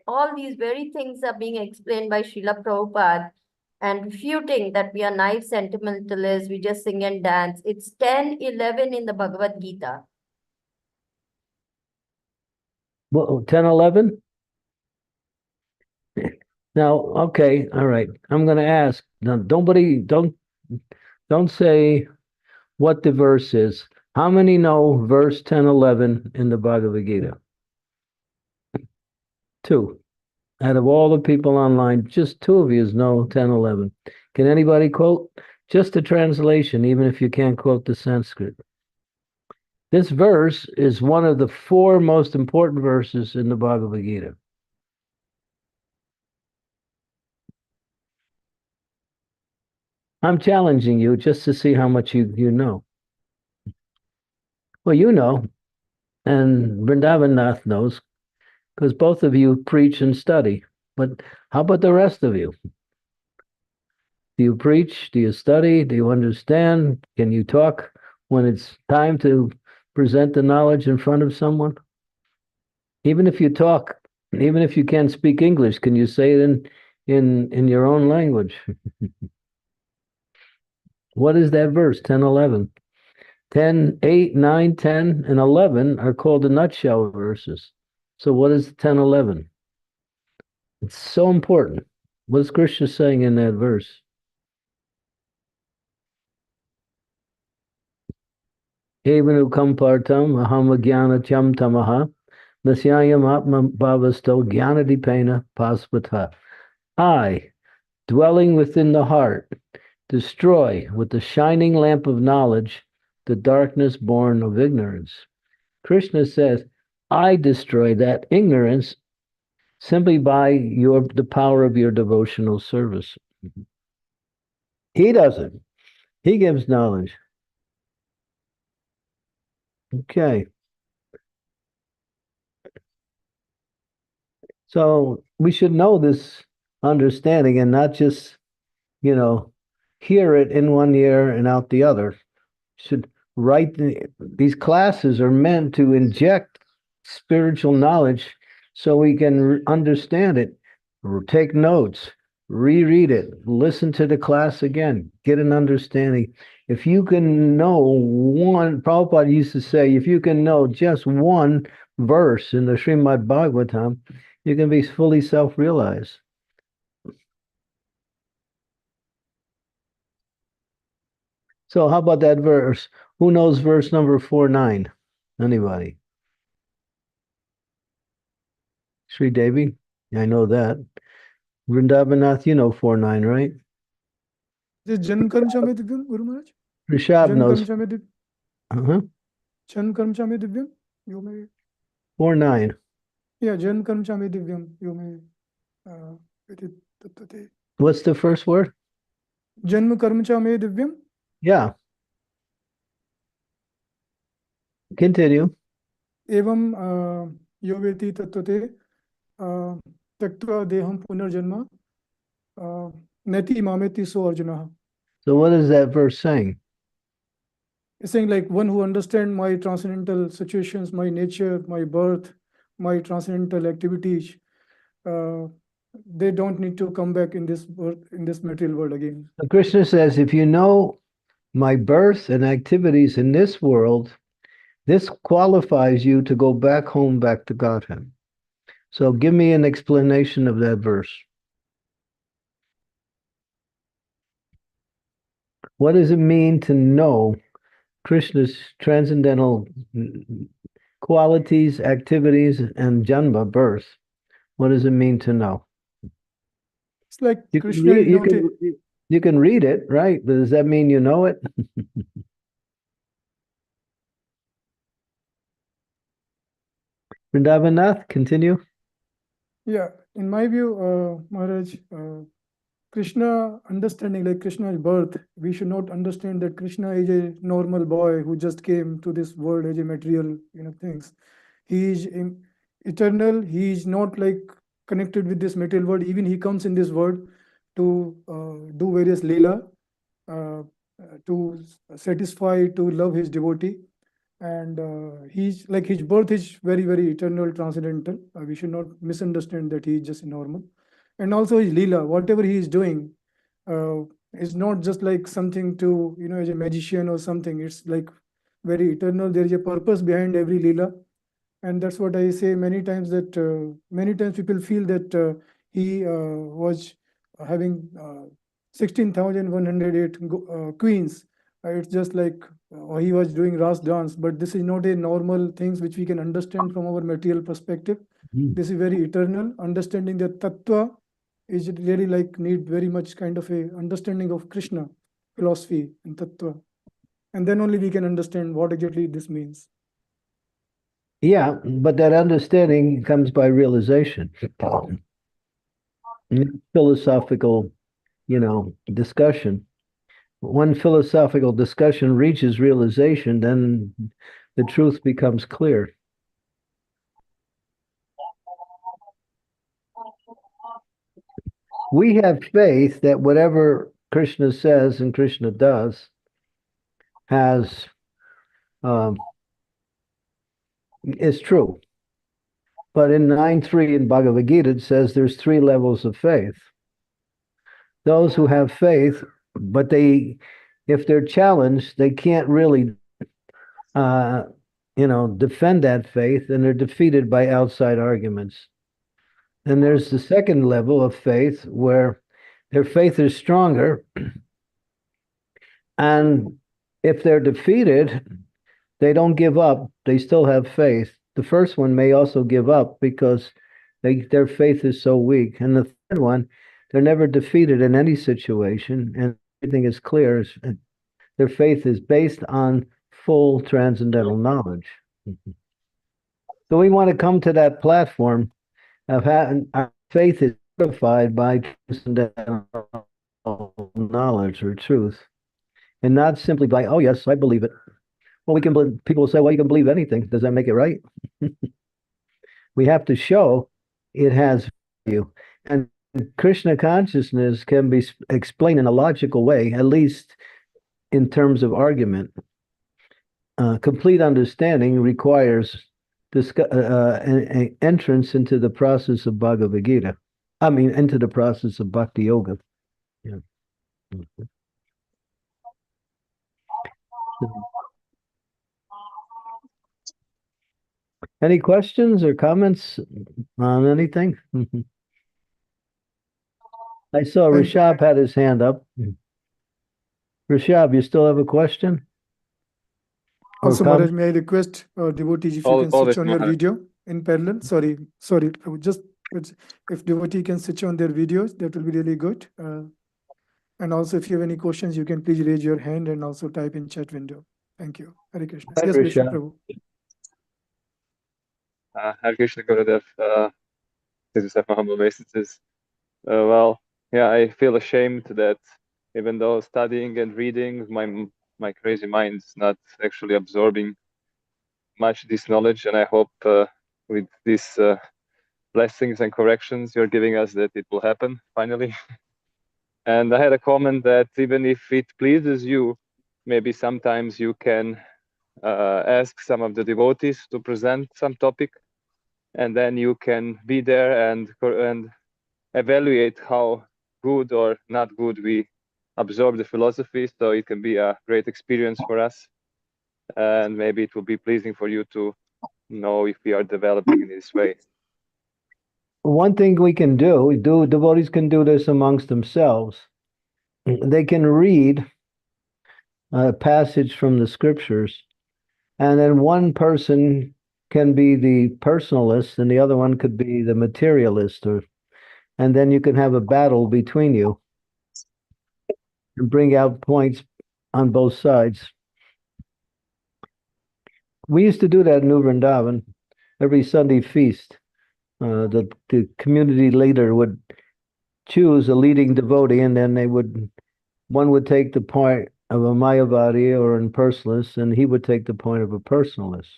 all these very things are being explained by Srila Prabhupada and refuting that we are naive sentimentalists, we just sing and dance. It's 10:11 in the Bhagavad Gita. Well, 10, 11? Now, okay, all right. I'm going to ask. Now, don't say what the verse is. How many know verse 10, 11 in the Bhagavad Gita? 2. Out of all the people online, just 2 of you know 10, 11. Can anybody quote? Just the translation, even if you can't quote the Sanskrit. This verse is one of the 4 most important verses in the Bhagavad Gita. I'm challenging you just to see how much you know. Well, you know, and Vrindavan Nath knows, because both of you preach and study. But how about the rest of you? Do you preach? Do you study? Do you understand? Can you talk when it's time to present the knowledge in front of someone? Even if you talk, even if you can't speak English, can you say it in your own language? What is that verse? 10, 11. 10, 8, 9, 10, and 11 are called the nutshell verses. So what is 10, 11? It's so important. What's Krishna saying in that verse? Evanu kampartam aham jnana cham tamaha nasyayam atma bhavasto jnana dipena pasvata. I, dwelling within the heart, destroy with the shining lamp of knowledge the darkness born of ignorance. Krishna says, I destroy that ignorance simply by the power of your devotional service. He doesn't. He gives knowledge. Okay. So we should know this understanding and not just, hear it in one ear and out the other. Should write these classes are meant to inject spiritual knowledge so we can understand it, take notes, reread it, listen to the class again, get an understanding. If you can know one, Prabhupada used to say, if you can know just one verse in the Srimad Bhagavatam, you can be fully self-realized. So how about that verse? Who knows verse number 49? Anybody? Sri Devi? I know that. Vrindavanath, you know 49, right? This Jan Karm Chame Divyam, Guru Maharaj? Rishabh Jan knows. Karm Chame Divyam. Uh-huh. Jan Karm Chame Divyam. You may. 49. Yeah, Jan Karm Chame Divyam. You may. Vidit Tattate. What's the first word? Janma Karm Chame Divyam. Yeah. Continue. Evam Yoveti Tattate. Taktva Deham Punarjanma. Neti Mameti So Arjuna. So what is that verse saying? It's saying like one who understands my transcendental situations, my nature, my birth, my transcendental activities, they don't need to come back in this world, in this material world again. So Krishna says, if you know my birth and activities in this world, this qualifies you to go back home, back to Godhead. So give me an explanation of that verse. What does it mean to know Krishna's transcendental qualities, activities, and janma, birth? What does it mean to know? It's like You Krishna is not a, you can read it, right? But does that mean you know it? Vrindavanath, continue. yeah, in my view, Maharaj, Krishna understanding like Krishna's birth, we should not understand that Krishna is a normal boy who just came to this world as a material, things. He is eternal. He is not like connected with this material world. Even he comes in this world to do various leela, to satisfy, to love his devotee. And he's like his birth is very, very eternal, transcendental. We should not misunderstand that he is just normal. And also his leela, whatever he is doing, is not just like something to, as a magician or something. It's like very eternal. There is a purpose behind every leela. And that's what I say many times, that many times people feel that he was having 16,108 queens. It's just like he was doing Ras dance, but this is not a normal things which we can understand from our material perspective. This is very eternal. Understanding the tattva is really like need very much kind of a understanding of Krishna philosophy and tattva. And then only we can understand what exactly this means. Yeah, but that understanding comes by realization. Philosophical, discussion. When philosophical discussion reaches realization, then the truth becomes clear. We have faith that whatever Krishna says and Krishna does is true. But in 9.3 in Bhagavad Gita, it says there's 3 levels of faith. Those who have faith, but if they're challenged, they can't really, defend that faith, and they're defeated by outside arguments. Then there's the second level of faith where their faith is stronger, and if they're defeated, they don't give up. They still have faith. The first one may also give up because their faith is so weak. And the third one, they're never defeated in any situation, and everything is clear. Their faith is based on full transcendental knowledge. So we want to come to that platform of having our faith is certified by transcendental knowledge or truth, and not simply by, oh yes, I believe it. Well, people say, well, you can believe anything. Does that make it right? We have to show it has value. And Krishna consciousness can be explained in a logical way, at least in terms of argument. Complete understanding requires an entrance into the process of Bhagavad Gita. I mean, into the process of Bhakti Yoga. Yeah. Any questions or comments on anything? I saw Thank you. Rishabh had his hand up. Rishabh, you still have a question? Or Also, comment? Maharaj, may I request devotees if you Al- can always, switch on your Maharaj. video in parallel? Sorry, Prabhu. Just if devotee can switch on their videos, that will be really good. And also, if you have any questions, you can please raise your hand and also type in chat window. Thank you. Hare Krishna. Hi, Yes, please, Rishabh. Prabhu. Hare Krishna Gurudev. This is my humble messages. Well, yeah, I feel ashamed that even though studying and reading, my crazy mind is not actually absorbing much this knowledge, and I hope with these blessings and corrections you're giving us that it will happen finally. And I had a comment that even if it pleases you, maybe sometimes you can ask some of the devotees to present some topic, and then you can be there and evaluate how good or not good we absorb the philosophy. So it can be a great experience for us, and maybe it will be pleasing for you to know if we are developing in this way. One thing we can do, devotees can do this amongst themselves. They can read a passage from the scriptures, and then one person can be the personalist and the other one could be the materialist, and then you can have a battle between you and bring out points on both sides. We used to do that in New Vrindavan every Sunday feast. The community leader would choose a leading devotee, and then one would take the point of a Mayavadi or an impersonalist, and he would take the point of a personalist.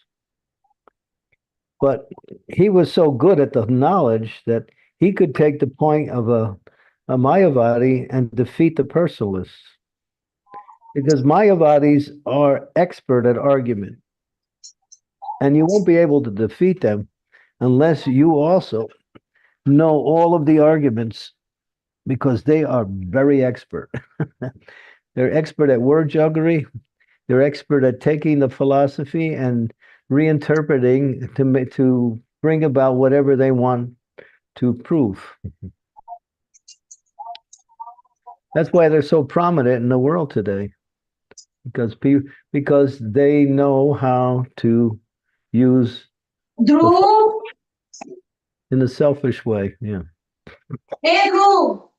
But he was so good at the knowledge that he could take the point of a Mayavadi and defeat the personalists. Because Mayavadis are expert at argument. And you won't be able to defeat them unless you also know all of the arguments, because they are very expert. They're expert at word jugglery. They're expert at taking the philosophy and reinterpreting to bring about whatever they want to prove. That's why they're so prominent in the world today, because they know how to use Dhruv, in a selfish way. Yeah. hey Dhruv.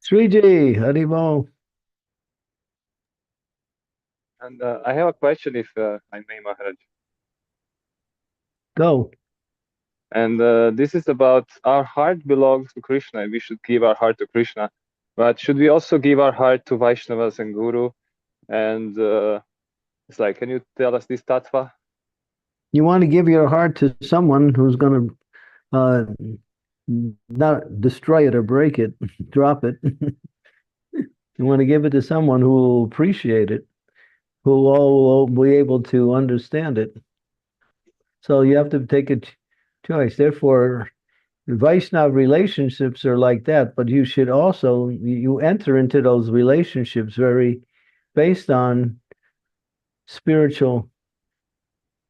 Sriji, Haribol. And I have a question, if I may, Maharaj. Go. And this is about our heart belongs to Krishna, and we should give our heart to Krishna. But should we also give our heart to Vaishnavas and Guru? And it's like, can you tell us this tattva? You want to give your heart to someone who's going to not destroy it or break it, drop it. You want to give it to someone who will appreciate it, who will be able to understand it. So you have to take a choice. Therefore, Vaishnava relationships are like that, but you should also, you enter into those relationships very based on spiritual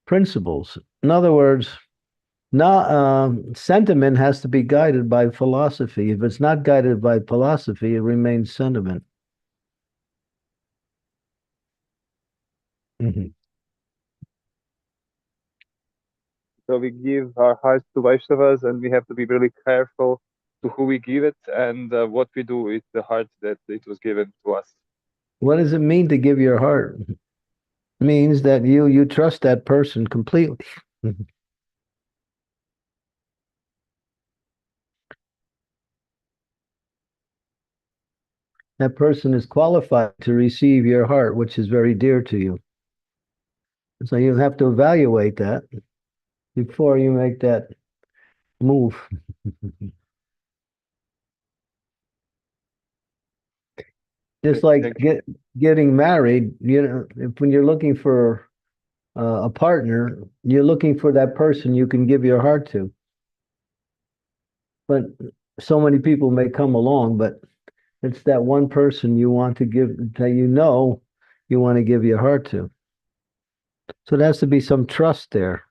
principles. In other words, sentiment has to be guided by philosophy. If it's not guided by philosophy, it remains sentiment. Mm-hmm. So we give our hearts to Vaishnavas, and we have to be really careful to who we give it and what we do with the heart that it was given to us. What does it mean to give your heart? It means that you trust that person completely. That person is qualified to receive your heart, which is very dear to you. So you have to evaluate that before you make that move. Just like Thank you. getting married, when you're looking for a partner, you're looking for that person you can give your heart to. But so many people may come along, but it's that one person you want to give, that you want to give your heart to. So there has to be some trust there.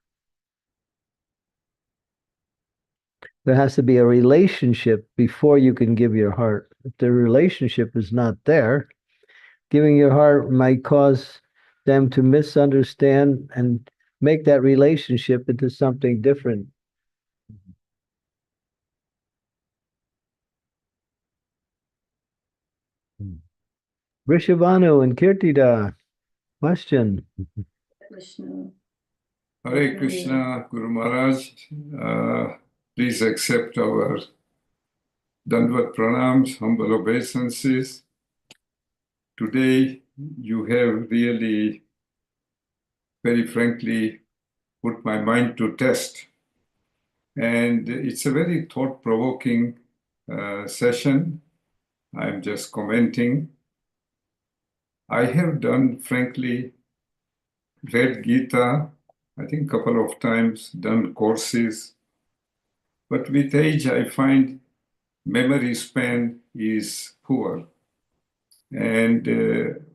There has to be a relationship before you can give your heart. If the relationship is not there, giving your heart might cause them to misunderstand and make that relationship into something different. Rishabhanu and Kirtida, question. Krishna. Hare Krishna, Guru Maharaj. Please accept our Dandvat Pranams, humble obeisances. Today, you have really, very frankly, put my mind to test. And it's a very thought-provoking session. I'm just commenting. I have done, frankly, read Gita, I think a couple of times, done courses. But with age, I find memory span is poor. And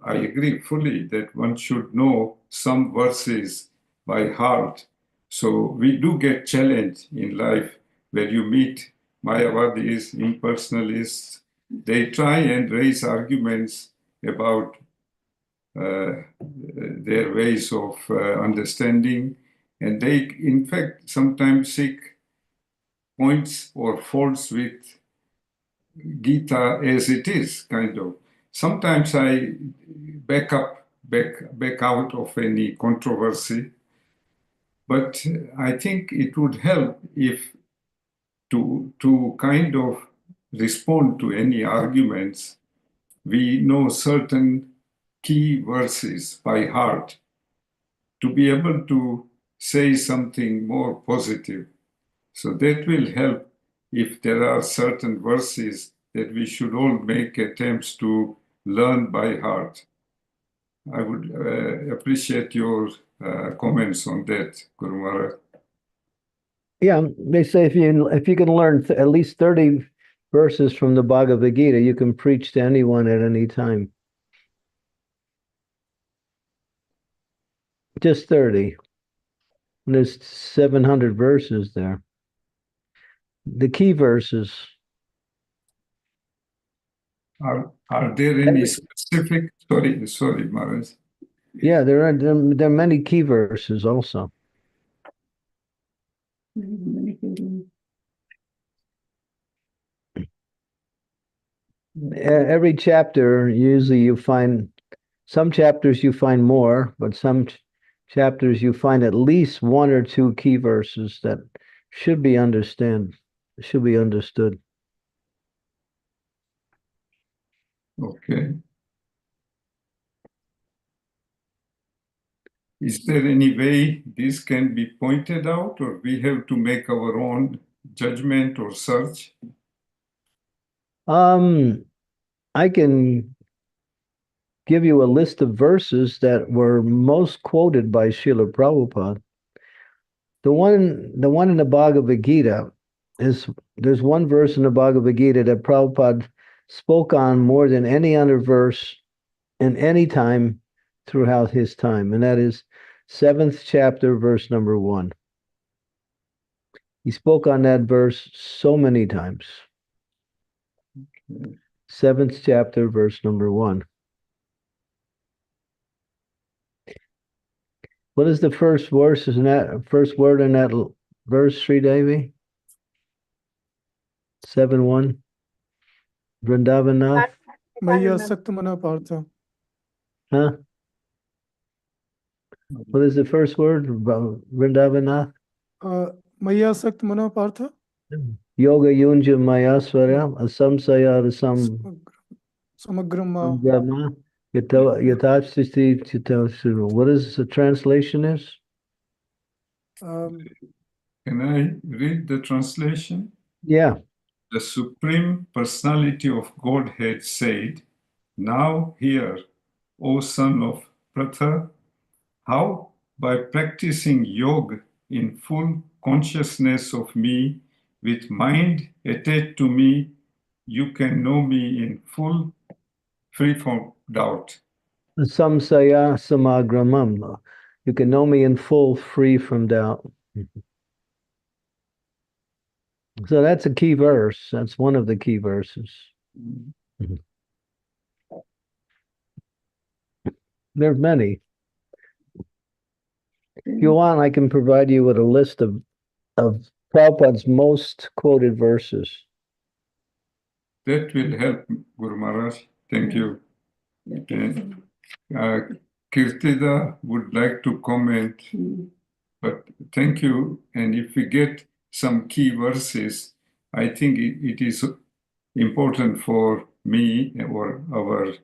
I agree fully that one should know some verses by heart. So we do get challenged in life where you meet Mayavadis, impersonalists. They try and raise arguments about their ways of understanding. And they, in fact, sometimes seek points or faults with Gita as it is, kind of. Sometimes I back out of any controversy, but I think it would help if to kind of respond to any arguments, we know certain key verses by heart to be able to say something more positive. So that will help if there are certain verses that we should all make attempts to learn by heart. I would appreciate your comments on that, Guru Maharaj. Yeah, they say if you can learn at least 30 verses from the Bhagavad Gita, you can preach to anyone at any time. Just 30. And there's 700 verses there. The key verses. Are there any specific? Sorry, Maharaj. Yeah, there are many key verses also. Every chapter, usually you find, some chapters you find more, but some chapters you find at least one or two key verses that should be understood. Okay. Is there any way this can be pointed out, or we have to make our own judgment or search? I can give you a list of verses that were most quoted by Srila Prabhupada. The one in the Bhagavad Gita there's one verse in the Bhagavad Gita that Prabhupada spoke on more than any other verse in any time throughout his time, and that is 7th chapter, verse number 1. He spoke on that verse so many times. 7th chapter, verse number 1. What is the first verse? Isn't that first word in that verse, Sri Devi? 7:1. Vrindavanath. Maya Saktamana Partha. Huh? What is the first word? Vrindavanath? Maya Saktamana Partha. Yoga Yunja Mayaswara Asamsaya Rasam Samagrama. Brahma What is the translation is? Can I read the translation? Yeah. The Supreme Personality of Godhead said, "Now hear, O son of Pratha, how by practicing yoga in full consciousness of me, with mind attached to me, you can know me in full, free from doubt." Samsaya samagramam. You can know me in full, free from doubt. So that's a key verse. That's one of the key verses. There are many. If you want, I can provide you with a list of Prabhupada's most quoted verses. That will help, Guru Maharaj. Thank you. And, Kirtida would like to comment, but thank you. And if we get some key verses, I think it is important for me or our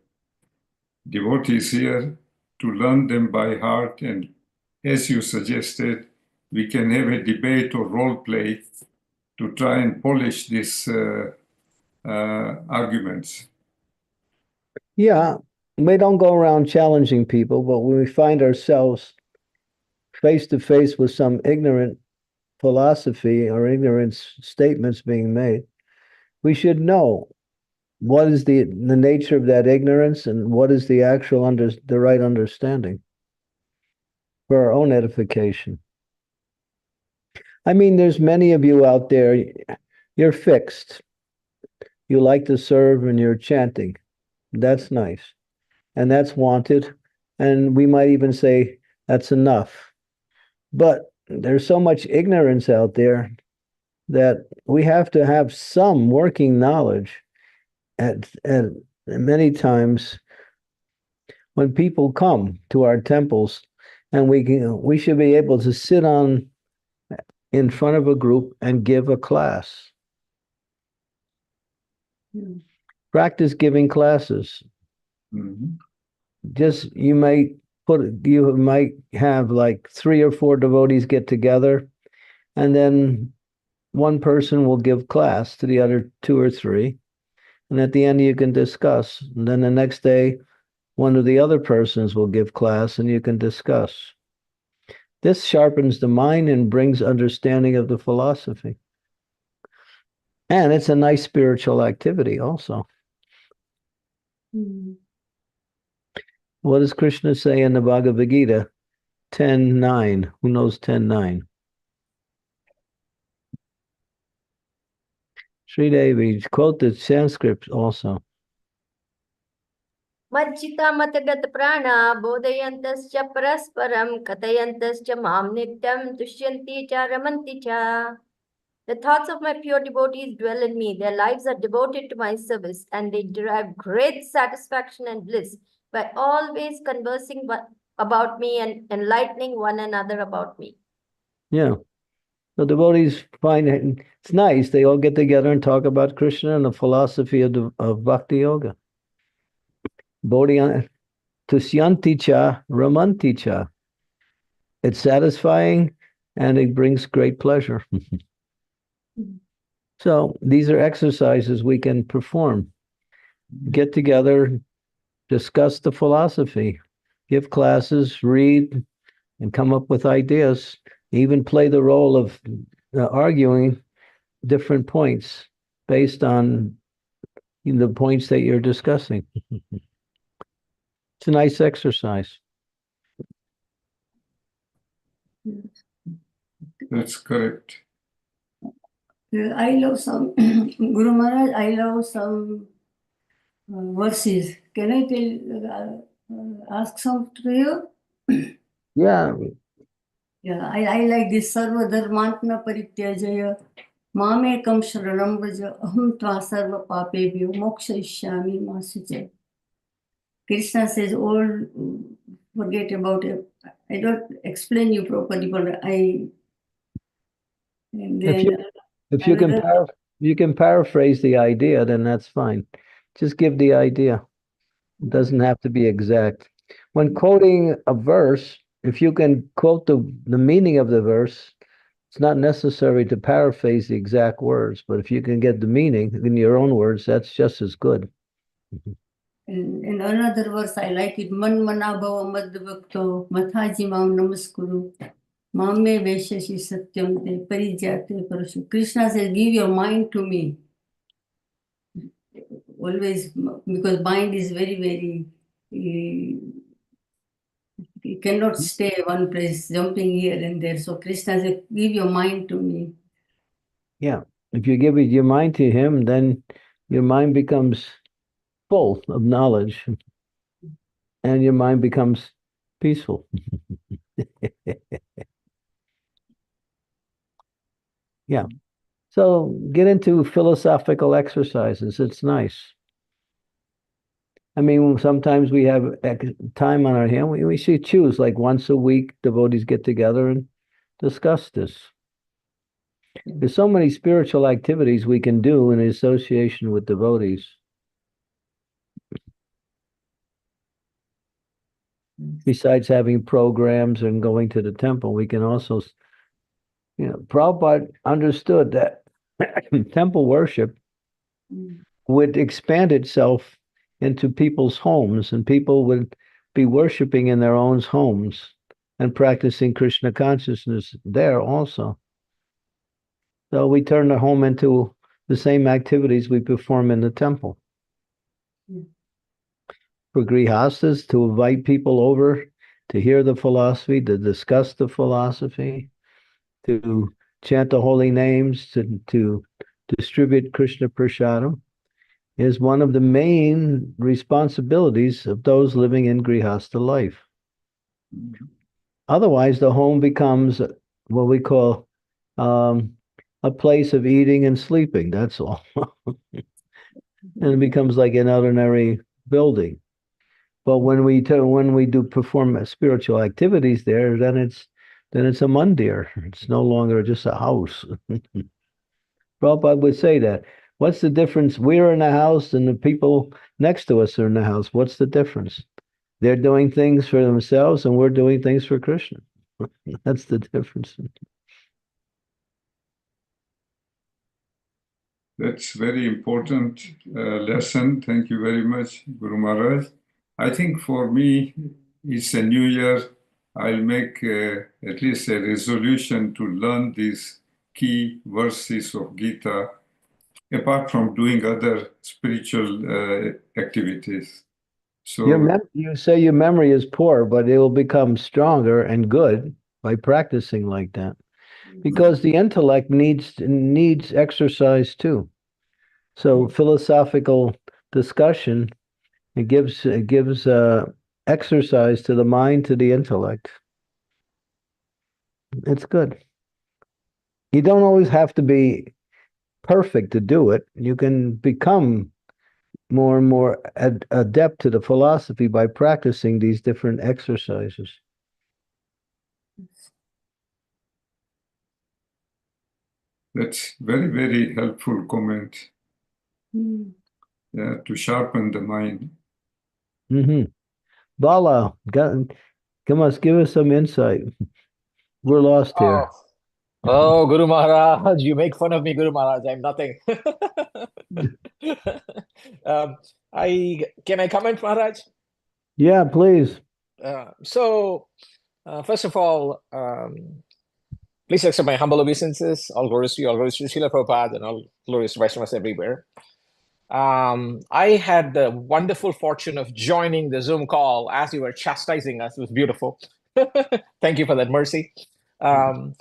devotees here to learn them by heart. And as you suggested, we can have a debate or role play to try and polish these arguments. Yeah, we don't go around challenging people, but when we find ourselves face to face with some ignorant philosophy or ignorant statements being made, we should know what is the nature of that ignorance and what is the actual the right understanding for our own edification. I mean, there's many of you out there, you're fixed. You like to serve and you're chanting. That's nice. And that's wanted. And we might even say that's enough. But there's so much ignorance out there that we have to have some working knowledge. And many times when people come to our temples, and we should be able to sit in front of a group and give a class. Practice giving classes. Just you might have like 3 or 4 devotees get together, and then one person will give class to the other 2 or 3, and at the end you can discuss. And then the next day, one of the other persons will give class, and you can discuss. This sharpens the mind and brings understanding of the philosophy. And it's a nice spiritual activity also. What does Krishna say in the Bhagavad Gita? 10:9. Who knows 10:9? Sri Devi, quote the Sanskrit also. Majjita matagat prana bodhayantascha parasparam katayantascha mam nityam tushyanti cha ramanti cha. The thoughts of my pure devotees dwell in me. Their lives are devoted to my service, and they derive great satisfaction and bliss by always conversing about me and enlightening one another about me. Yeah. The devotees find it's nice. They all get together and talk about Krishna and the philosophy of Bhakti Yoga. Bodhi Tusyanti cha ramanti cha. It's satisfying and it brings great pleasure. So these are exercises we can perform. Get together, discuss the philosophy, give classes, read, and come up with ideas. Even play the role of arguing different points based on the points that you're discussing. It's a nice exercise. That's correct. I love some, Guru Maharaj, I love some verses. Can I ask some to you? Yeah. Yeah, I like this Sarva Dharmantna Parityajaya Mamekam Sharanam Vraja Aham Tva Sarva Papebhyo Mokshayishyami Ma Suche. Krishna says, all forget about it. I don't explain you properly, but and then If you can paraphrase the idea, then that's fine. Just give the idea. It doesn't have to be exact. When quoting a verse, if you can quote the meaning of the verse, it's not necessary to paraphrase the exact words, but if you can get the meaning in your own words, that's just as good. And another verse I like it. Man manabhava madvakto mathaji mam namaskuru. Mame veshashi satyam te parijate parashu. Krishna says, give your mind to me. Always, because mind is very, very, you cannot stay one place, jumping here and there. So Krishna says, give your mind to me. Yeah. If you give your mind to him, then your mind becomes full of knowledge and your mind becomes peaceful. Yeah. So get into philosophical exercises. It's nice. I mean, sometimes we have time on our hand. We should choose, like once a week, devotees get together and discuss this. There's so many spiritual activities we can do in association with devotees. Besides having programs and going to the temple, we can also, Prabhupada understood that temple worship would expand itself into people's homes, and people would be worshiping in their own homes and practicing Krishna consciousness there also. So we turn the home into the same activities we perform in the temple. For grihastas, to invite people over to hear the philosophy, to discuss the philosophy, to chant the holy names, to distribute Krishna prasadam, is one of the main responsibilities of those living in grihasta life. Otherwise, the home becomes what we call a place of eating and sleeping. That's all. And it becomes like an ordinary building. But when we do perform spiritual activities there, then it's a mandir. It's no longer just a house. Prabhupada would say that. What's the difference? We're in a house and the people next to us are in the house. What's the difference? They're doing things for themselves and we're doing things for Krishna. That's the difference. That's very important lesson. Thank you very much, Guru Maharaj. I think for me, it's a new year. I'll make at least a resolution to learn these key verses of Gita, apart from doing other spiritual activities. So You say your memory is poor, but it will become stronger and good by practicing like that. Because the intellect needs exercise too. So philosophical discussion, it gives exercise to the mind, to the intellect. It's good. You don't always have to be perfect to do it. You can become more and more adept to the philosophy by practicing these different exercises. that's very, very helpful comment. Yeah, to sharpen the mind. Bala, come on, give us some insight. We're lost here. Oh, Guru Maharaj, you make fun of me, Guru Maharaj. I'm nothing. Can I comment, Maharaj? Yeah, please. First of all, please accept my humble obeisances. All glories to you, all glories to Srila Prabhupada, and all glories to Vaishnavas everywhere. I had the wonderful fortune of joining the Zoom call as you were chastising us. It was beautiful. Thank you for that mercy. I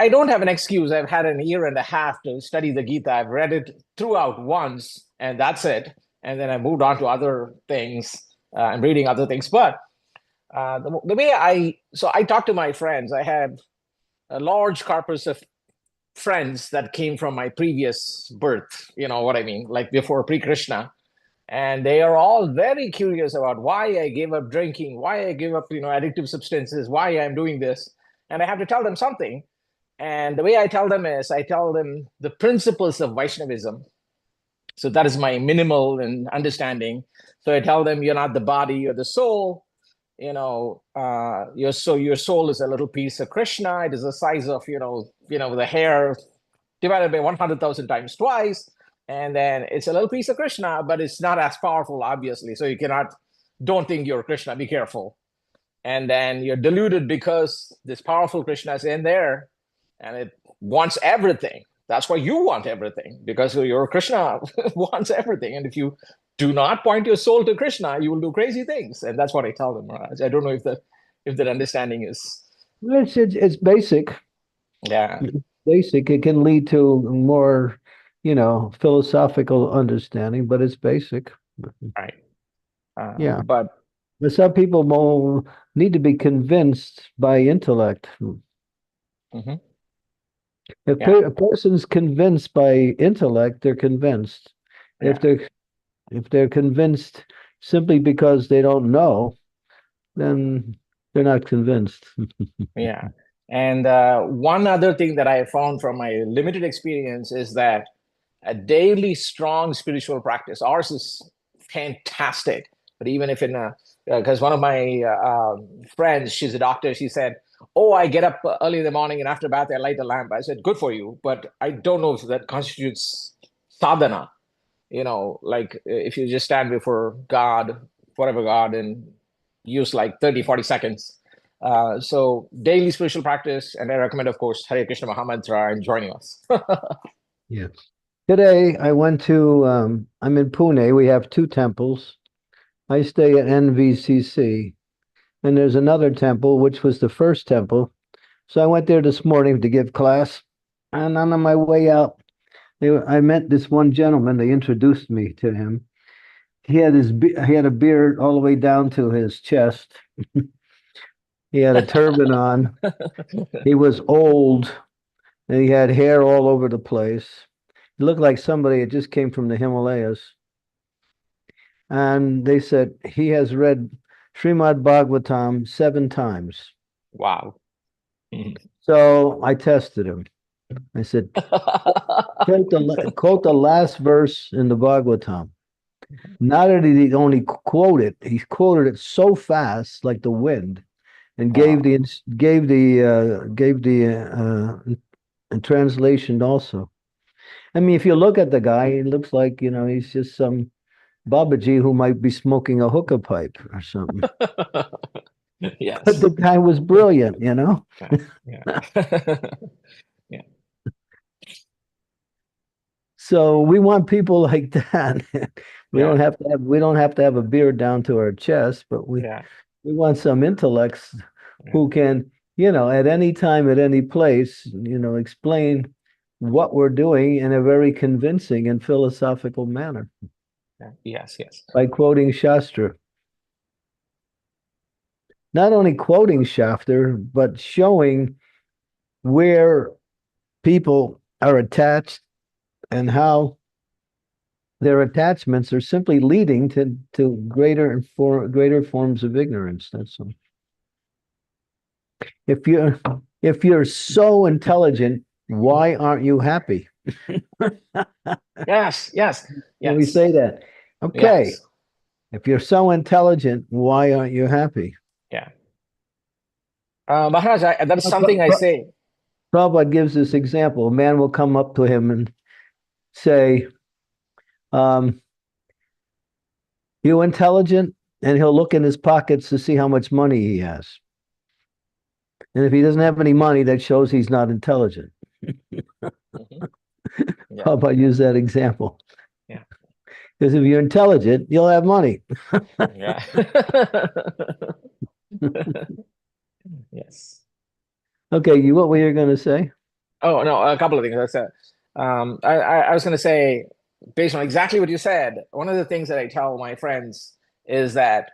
don't have an excuse. I've had an year and a half to study the Gita. I've read it throughout once, and that's it. And then I moved on to other things. I'm reading other things. But the way I talked to my friends. I had a large corpus of friends that came from my previous birth. You know what I mean? Like before pre-Krishna. And they are all very curious about why I gave up drinking, why I gave up, addictive substances, why I'm doing this. And I have to tell them something. And the way I tell them is, I tell them the principles of Vaishnavism So that is my minimal and understanding. So I tell them, you're not the body, you're the soul. Your soul is a little piece of Krishna. It is the size of the hair divided by 100,000 times twice, and then it's a little piece of Krishna, but it's not as powerful, obviously. So you don't think you're Krishna. Be careful. And then you're deluded because this powerful Krishna is in there, and it wants everything. That's why you want everything, because your Krishna wants everything. And if you do not point your soul to Krishna, you will do crazy things. And that's what I tell them, Maharaj. I don't know if that understanding is. It's basic. Yeah. Basic. It can lead to more, philosophical understanding, but it's basic. Right. Yeah. But some people need to be convinced by intellect. Mhm. If Yeah. a person's convinced by intellect, they're convinced. Yeah. If they're convinced simply because they don't know, then they're not convinced. Yeah. And one other thing that I found from my limited experience is that a daily strong spiritual practice, ours is fantastic. But even if because one of my friends, she's a doctor, she said, "Oh, I get up early in the morning and after bath, I light a lamp." I said, "Good for you. But I don't know if that constitutes sadhana. Like if you just stand before God, forever God, and use like 30, 40 seconds. So daily spiritual practice, and I recommend, of course, Hare Krishna Mahamantra and joining us. Yeah. Today I went to, I'm in Pune. We have 2 temples. I stay at NVCC, and there's another temple, which was the first temple. So I went there this morning to give class, and on my way out, I met this one gentleman. They introduced me to him. He had a beard all the way down to his chest. He had a turban on. He was old, and he had hair all over the place. He looked like somebody that just came from the Himalayas. And they said he has read Srimad Bhagavatam 7 times. Wow. So I tested him. I said, quote the last verse in the Bhagavatam. Not that he only quote it, he quoted it so fast, like the wind, and gave the translation also. I mean, if you look at the guy, he looks like, he's just some Babaji who might be smoking a hookah pipe or something. Yes. But the guy was brilliant, Yeah. Yeah. So we want people like that. We don't have to have a beard down to our chest, but we want some intellects who can, at any time, at any place, explain what we're doing in a very convincing and philosophical manner. Yes. By quoting Shastra. Not only quoting Shastra, but showing where people are attached and how their attachments are simply leading to greater forms of ignorance. That's all. If you're so intelligent, why aren't you happy? Yes. When we say that. Okay. Yes. If you're so intelligent, why aren't you happy? Yeah. Maharaj, that is something I say. Prabhupada gives this example. A man will come up to him and say, you intelligent? And he'll look in his pockets to see how much money he has. And if he doesn't have any money, that shows he's not intelligent. Prabhupada use that example. Yeah. Because if you're intelligent, you'll have money. Yeah. Yes. Okay, what were you going to say? Oh, no, a couple of things. I said, I was going to say, based on exactly what you said, one of the things that I tell my friends is that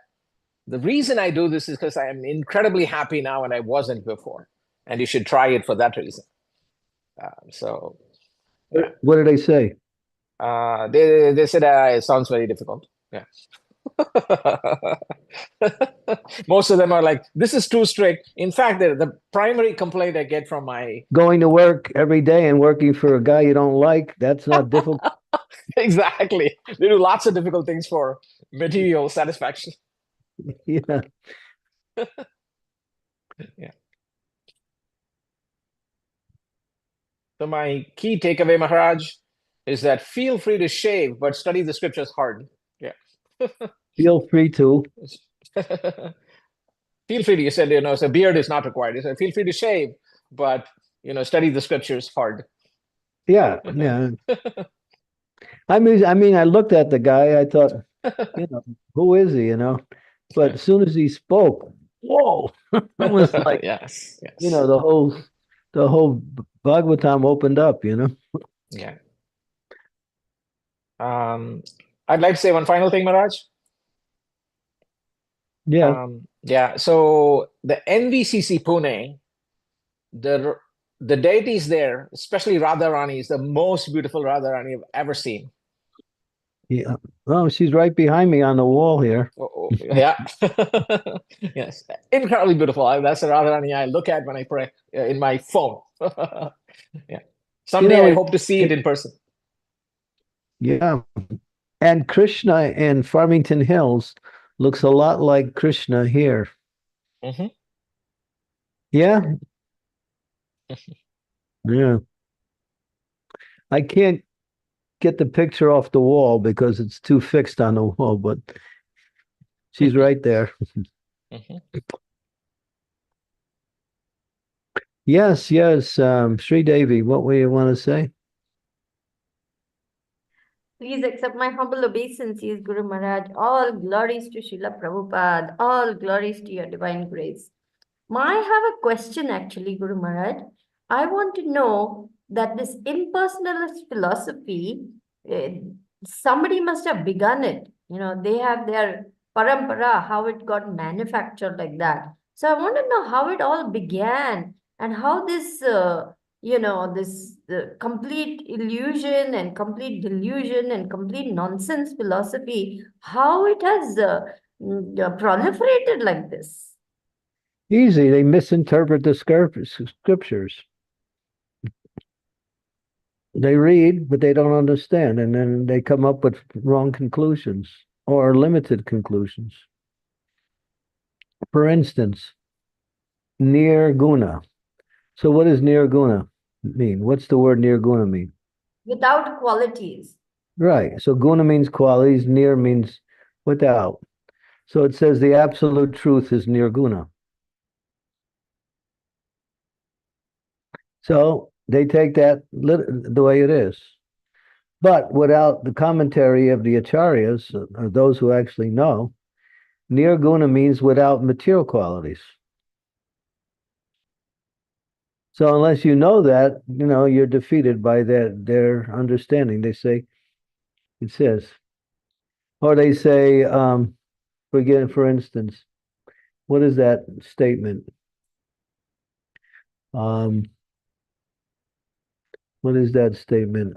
the reason I do this is because I am incredibly happy now and I wasn't before. And you should try it for that reason. So, yeah. What did they say? They said it sounds very difficult. Yeah. Most of them are like, this is too strict. In fact, the primary complaint I get from my going to work every day and working for a guy you don't like, that's not difficult. Exactly. They do lots of difficult things for material satisfaction. Yeah. Yeah. So my key takeaway, Maharaj, is that feel free to shave, but study the scriptures hard. Yeah. Feel free to. Feel free to, you said, so beard is not required. You said, feel free to shave, but, study the scriptures hard. Yeah. Yeah. I mean, I looked at the guy. I thought, who is he? But as soon as he spoke, whoa! It was like, Yes. the whole Bhagavatam opened up. Yeah. I'd like to say one final thing, Maharaj. Yeah. Yeah. So the NVCC Pune, the deities there, especially Radharani, is the most beautiful Radharani I've ever seen. Yeah. Oh, she's right behind me on the wall here. Yeah. Yes. Incredibly beautiful. That's the Radharani I look at when I pray in my phone. Yeah. Someday I hope to see it in person. Yeah. And Krishna in Farmington Hills looks a lot like Krishna here. Mm-hmm. Yeah. Yeah. I can't get the picture off the wall because it's too fixed on the wall, but she's right there. Mm-hmm. Yes. Sri Devi, what will you want to say? Please accept my humble obeisances, Guru Maharaj. All glories to Srila Prabhupada. All glories to your divine grace. I have a question actually, Guru Maharaj. I want to know that this impersonalist philosophy, somebody must have begun it. They have their parampara, how it got manufactured like that. So I want to know how it all began and how this, this complete illusion and complete delusion and complete nonsense philosophy, how it has proliferated like this. Easy. They misinterpret the scriptures. They read, but they don't understand, and then they come up with wrong conclusions or limited conclusions. For instance, nirguna. So what does nirguna mean? What's the word nirguna mean? Without qualities. Right. So guna means qualities, nir means without. So it says the absolute truth is nirguna. So they take that the way it is. But without the commentary of the acharyas, or those who actually know, nirguna means without material qualities. So unless you know that, you're defeated by their understanding. They say, it says, or they say, for instance, what is that statement? What is that statement?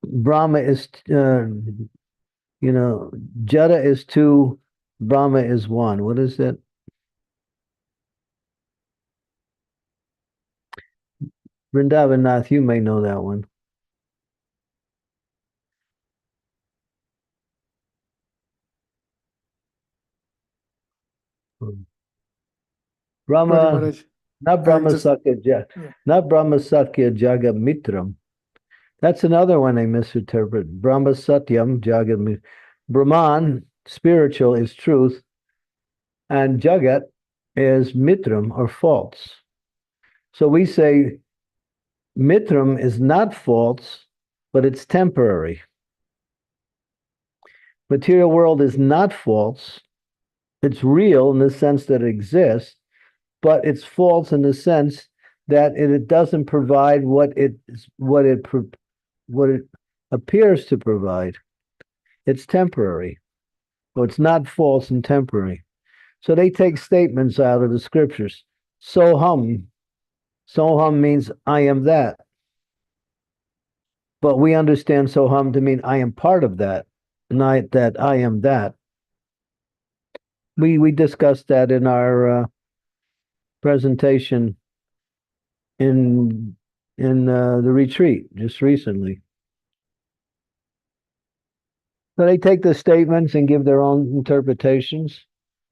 Brahma is, Jada is two, Brahma is one. What is that? Vrindavanath, you may know that one. Brahma, not Brahma Sakya, not Brahma Sakya Jagat Mitram. That's another one they misinterpret. Brahma Satyam Jagat Mitram. Brahman, spiritual, is truth, and Jagat is Mitram or false. So we say Mitram is not false, but it's temporary. Material world is not false. It's real in the sense that it exists, but it's false in the sense that it doesn't provide what it appears to provide. It's temporary. So it's not false and temporary. So they take statements out of the scriptures. Soham. Soham means I am that. But we understand soham to mean I am part of that, not that I am that. We discussed that in our presentation in in the retreat just recently. So they take the statements and give their own interpretations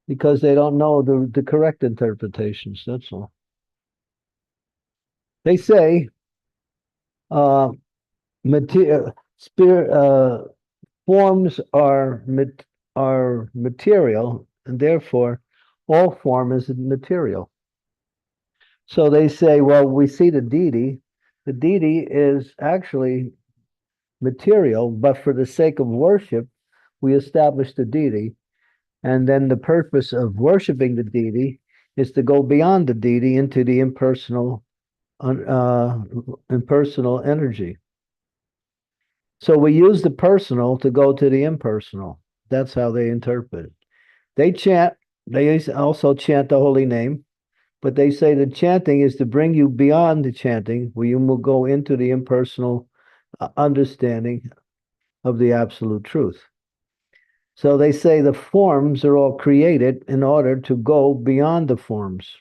because they don't know the correct interpretations. That's all. They say forms are material, and therefore all form is material. So they say, well, we see the deity. The deity is actually material, but for the sake of worship, we establish the deity. And then the purpose of worshiping the deity is to go beyond the deity into the impersonal energy. So we use the personal to go to the impersonal. That's how they interpret it. They chant, they also chant the holy name, but they say the chanting is to bring you beyond the chanting, where you will go into the impersonal understanding of the absolute truth. So they say the forms are all created in order to go beyond the forms.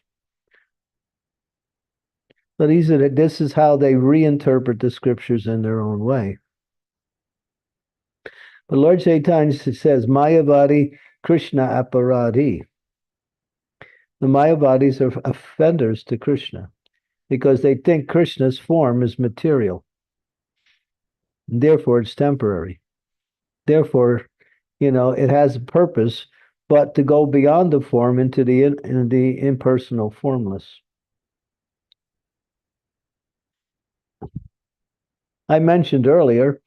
So this is how they reinterpret the scriptures in their own way. But Lord Chaitanya says, Mayavadi Krishna aparadhi. The Mayavadis are offenders to Krishna because they think Krishna's form is material. Therefore, it's temporary. Therefore, it has a purpose, but to go beyond the form into the impersonal, formless. I mentioned earlier,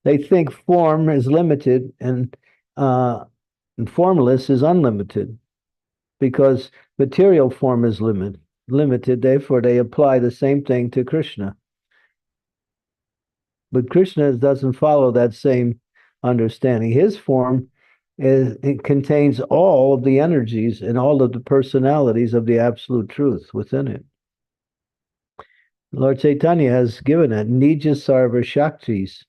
they think form is limited and formless is unlimited because material form is limited. Therefore, they apply the same thing to Krishna. But Krishna doesn't follow that same understanding. His form it contains all of the energies and all of the personalities of the absolute truth within it. Lord Chaitanya has given it Nija Sarva Shaktis.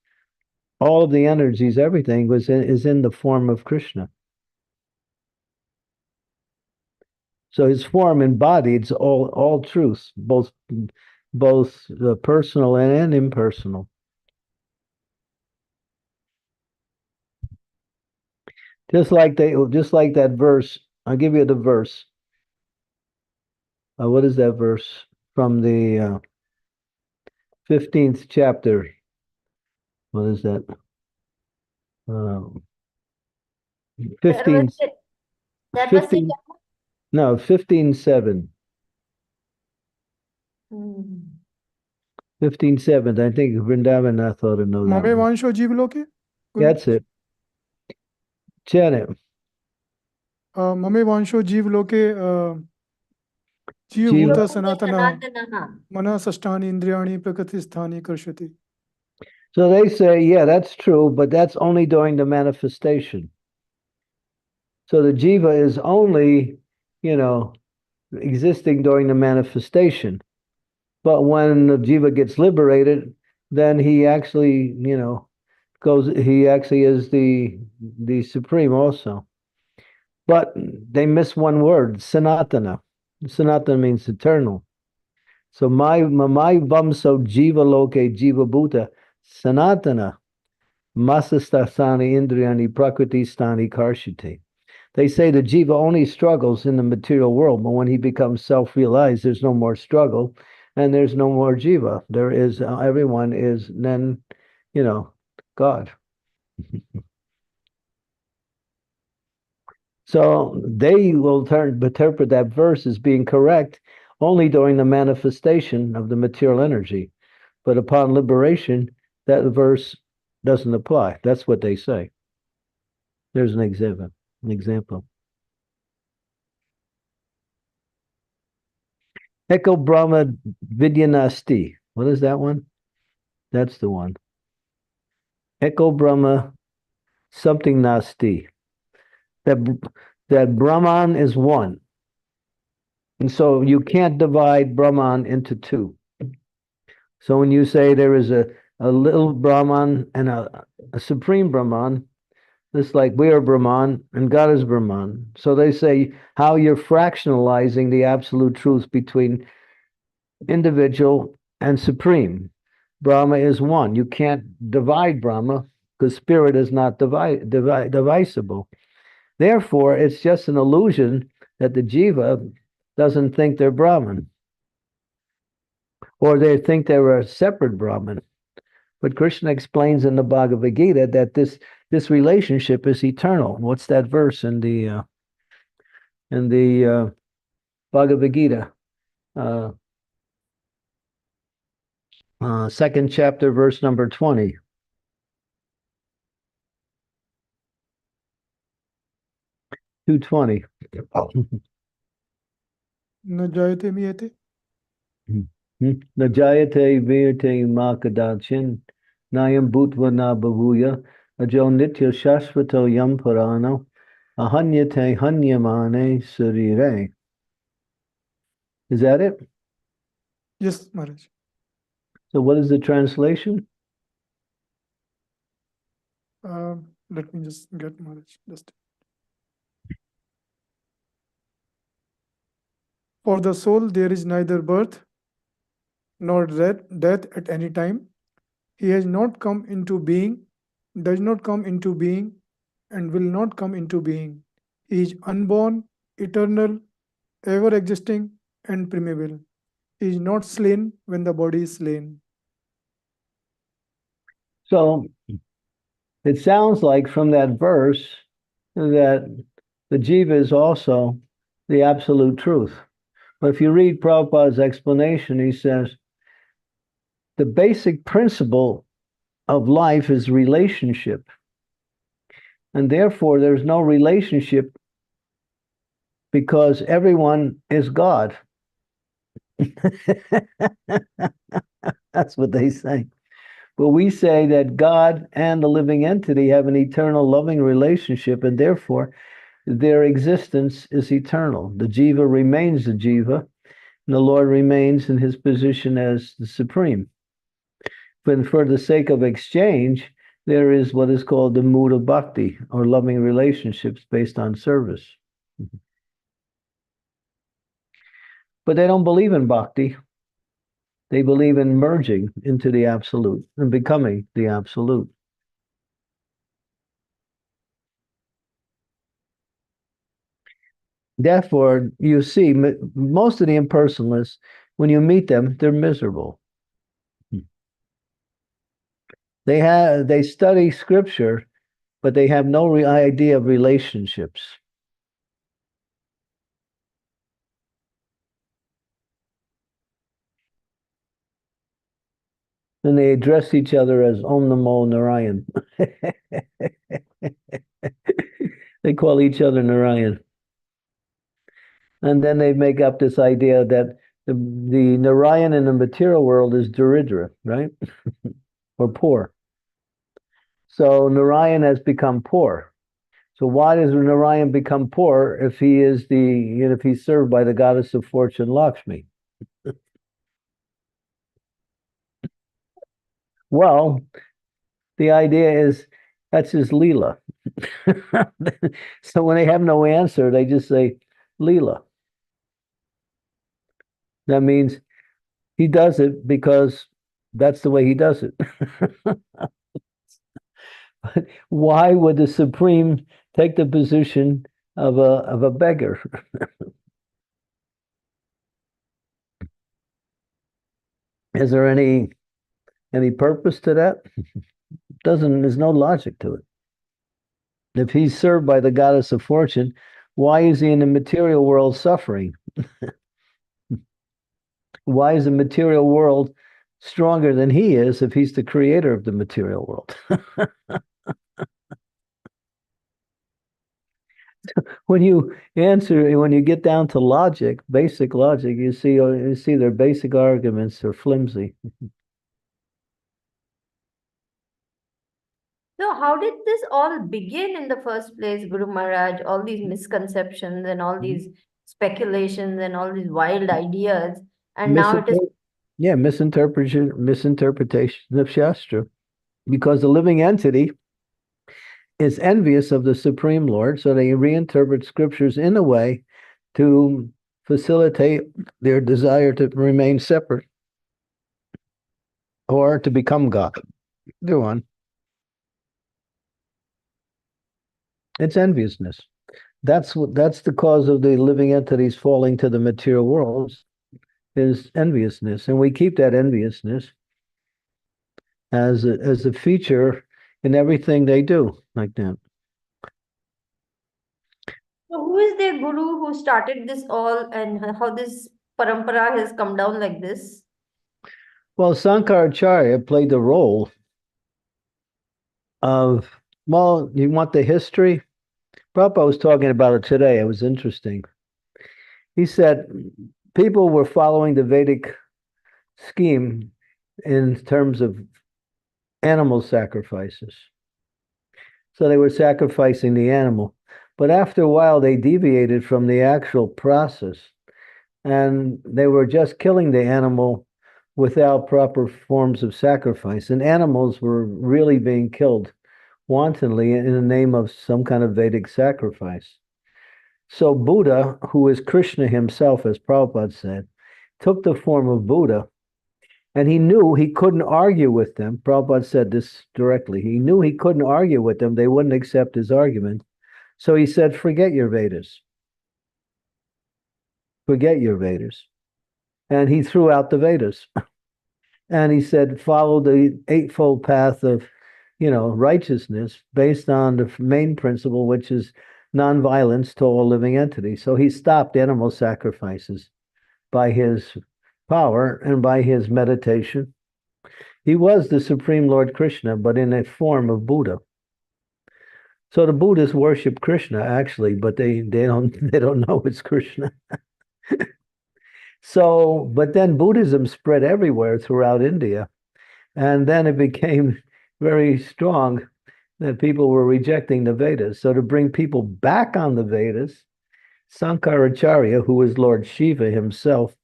All of the energies, everything is in the form of Krishna. So his form embodies all truth, both personal and impersonal. Just like that verse. I'll give you the verse. What is that verse from the 15th chapter? What is that? 15. That was 15. No, 15:7. 15:7. I think Vrindavan Nath ought to know that. Mame Vansho Jivloke? That's it. Chant it. Mame Vansho Jivloke Jivbhuta Sanatana Mana Sashtani Indriyani Prakritisthani Karshati. So they say, yeah, that's true, but that's only during the manifestation. So the jiva is only, existing during the manifestation. But when the jiva gets liberated, then he actually, he actually is the supreme also. But they miss one word, sanatana. Sanatana means eternal. So my vamso jiva loke jiva bhuta sanatana masastasani indriyani prakriti stani karshite. They say the jiva only struggles in the material world, but when he becomes self-realized, there's no more struggle and there's no more jiva. There is, everyone is then, God. So they will interpret that verse as being correct only during the manifestation of the material energy. But upon liberation, that verse doesn't apply. That's what they say. There's an example. Eko Brahma Vidyanasti. What is that one? That's the one. Eko Brahma something Nasti. That Brahman is one. And so you can't divide Brahman into two. So when you say there is a little Brahman and a supreme Brahman, it's like we are Brahman and God is Brahman. So they say how you're fractionalizing the absolute truth between individual and supreme. Brahma is one. You can't divide Brahma because spirit is not divisible. Therefore, it's just an illusion that the jiva doesn't think they're Brahman, or they think they're a separate Brahman. But Krishna explains in the Bhagavad Gita that this relationship is eternal. What's that verse in the Bhagavad Gita? Second chapter, verse number 20. 220. न जायते मियते न जायते वीरते मा kadachin nayam bhutva na bhavuya ajo nitya shashvato yam parano ahanyate hanyamane sarire. Is that it? Yes, Maharaj. So what is the translation? Let me just get Maharaj. Just. For the soul, there is neither birth nor death at any time. He has not come into being, does not come into being, and will not come into being. He is unborn, eternal, ever existing, and primeval. He is not slain when the body is slain. So it sounds like from that verse that the jiva is also the absolute truth. But if you read Prabhupada's explanation, he says the basic principle of life is relationship. And therefore, there's no relationship because everyone is God. That's what they say. But we say that God and the living entity have an eternal loving relationship, and therefore their existence is eternal. The jiva remains the jiva, and the Lord remains in his position as the supreme. But for the sake of exchange, there is what is called the mood of bhakti, or loving relationships based on service. But they don't believe in bhakti. They believe in merging into the absolute and becoming the absolute. Therefore, you see, most of the impersonalists, when you meet them, they're miserable. They study scripture, but they have no idea of relationships. And they address each other as Om Namo Narayan. They call each other Narayan. And then they make up this idea that the Narayan in the material world is Daridra, right? Or poor. So Narayan has become poor. So why does Narayan become poor if he is if he's served by the goddess of fortune, Lakshmi? Well, the idea is that's his Leela. So when they have no answer, they just say Leela. That means he does it because that's the way he does it. But why would the Supreme take the position of a beggar? Is there any purpose to that? There's no logic to it. If he's served by the goddess of fortune, why is he in the material world suffering? Why is the material world stronger than he is if he's the creator of the material world? When you get down to logic, basic logic, you see their basic arguments are flimsy. So how did this all begin in the first place, Guru Maharaj? All these misconceptions and all these speculations and all these wild ideas, and now it is. Yeah, misinterpretation of Shastra, because the living entity is envious of the Supreme Lord, so they reinterpret scriptures in a way to facilitate their desire to remain separate. or to become God. Go on. It's enviousness. That's the cause of the living entities falling to the material worlds, is enviousness. And we keep that enviousness as a feature in everything they do, like that. So who is their guru who started this all, and how this parampara has come down like this? Well, Sankaracharya played the role of, well, you want the history? Prabhupada was talking about it today. It was interesting. He said people were following the Vedic scheme in terms of animal sacrifices. So they were sacrificing the animal. But after a while, they deviated from the actual process, and they were just killing the animal without proper forms of sacrifice. And animals were really being killed wantonly in the name of some kind of Vedic sacrifice. So Buddha, who is Krishna himself, as Prabhupada said, took the form of Buddha, and he knew he couldn't argue with them. Prabhupada said this directly. He knew he couldn't argue with them. They wouldn't accept his argument. So he said, forget your Vedas. Forget your Vedas. And he threw out the Vedas. And he said, follow the eightfold path of, righteousness based on the main principle, which is nonviolence to all living entities. So he stopped animal sacrifices by his power and by his meditation. He was the Supreme Lord Krishna, but in a form of Buddha. So the Buddhists worship Krishna, actually, but they don't know it's Krishna. So, but then Buddhism spread everywhere throughout India, and then it became very strong that people were rejecting the Vedas. So to bring people back on the Vedas, Sankaracharya, who was Lord Shiva himself,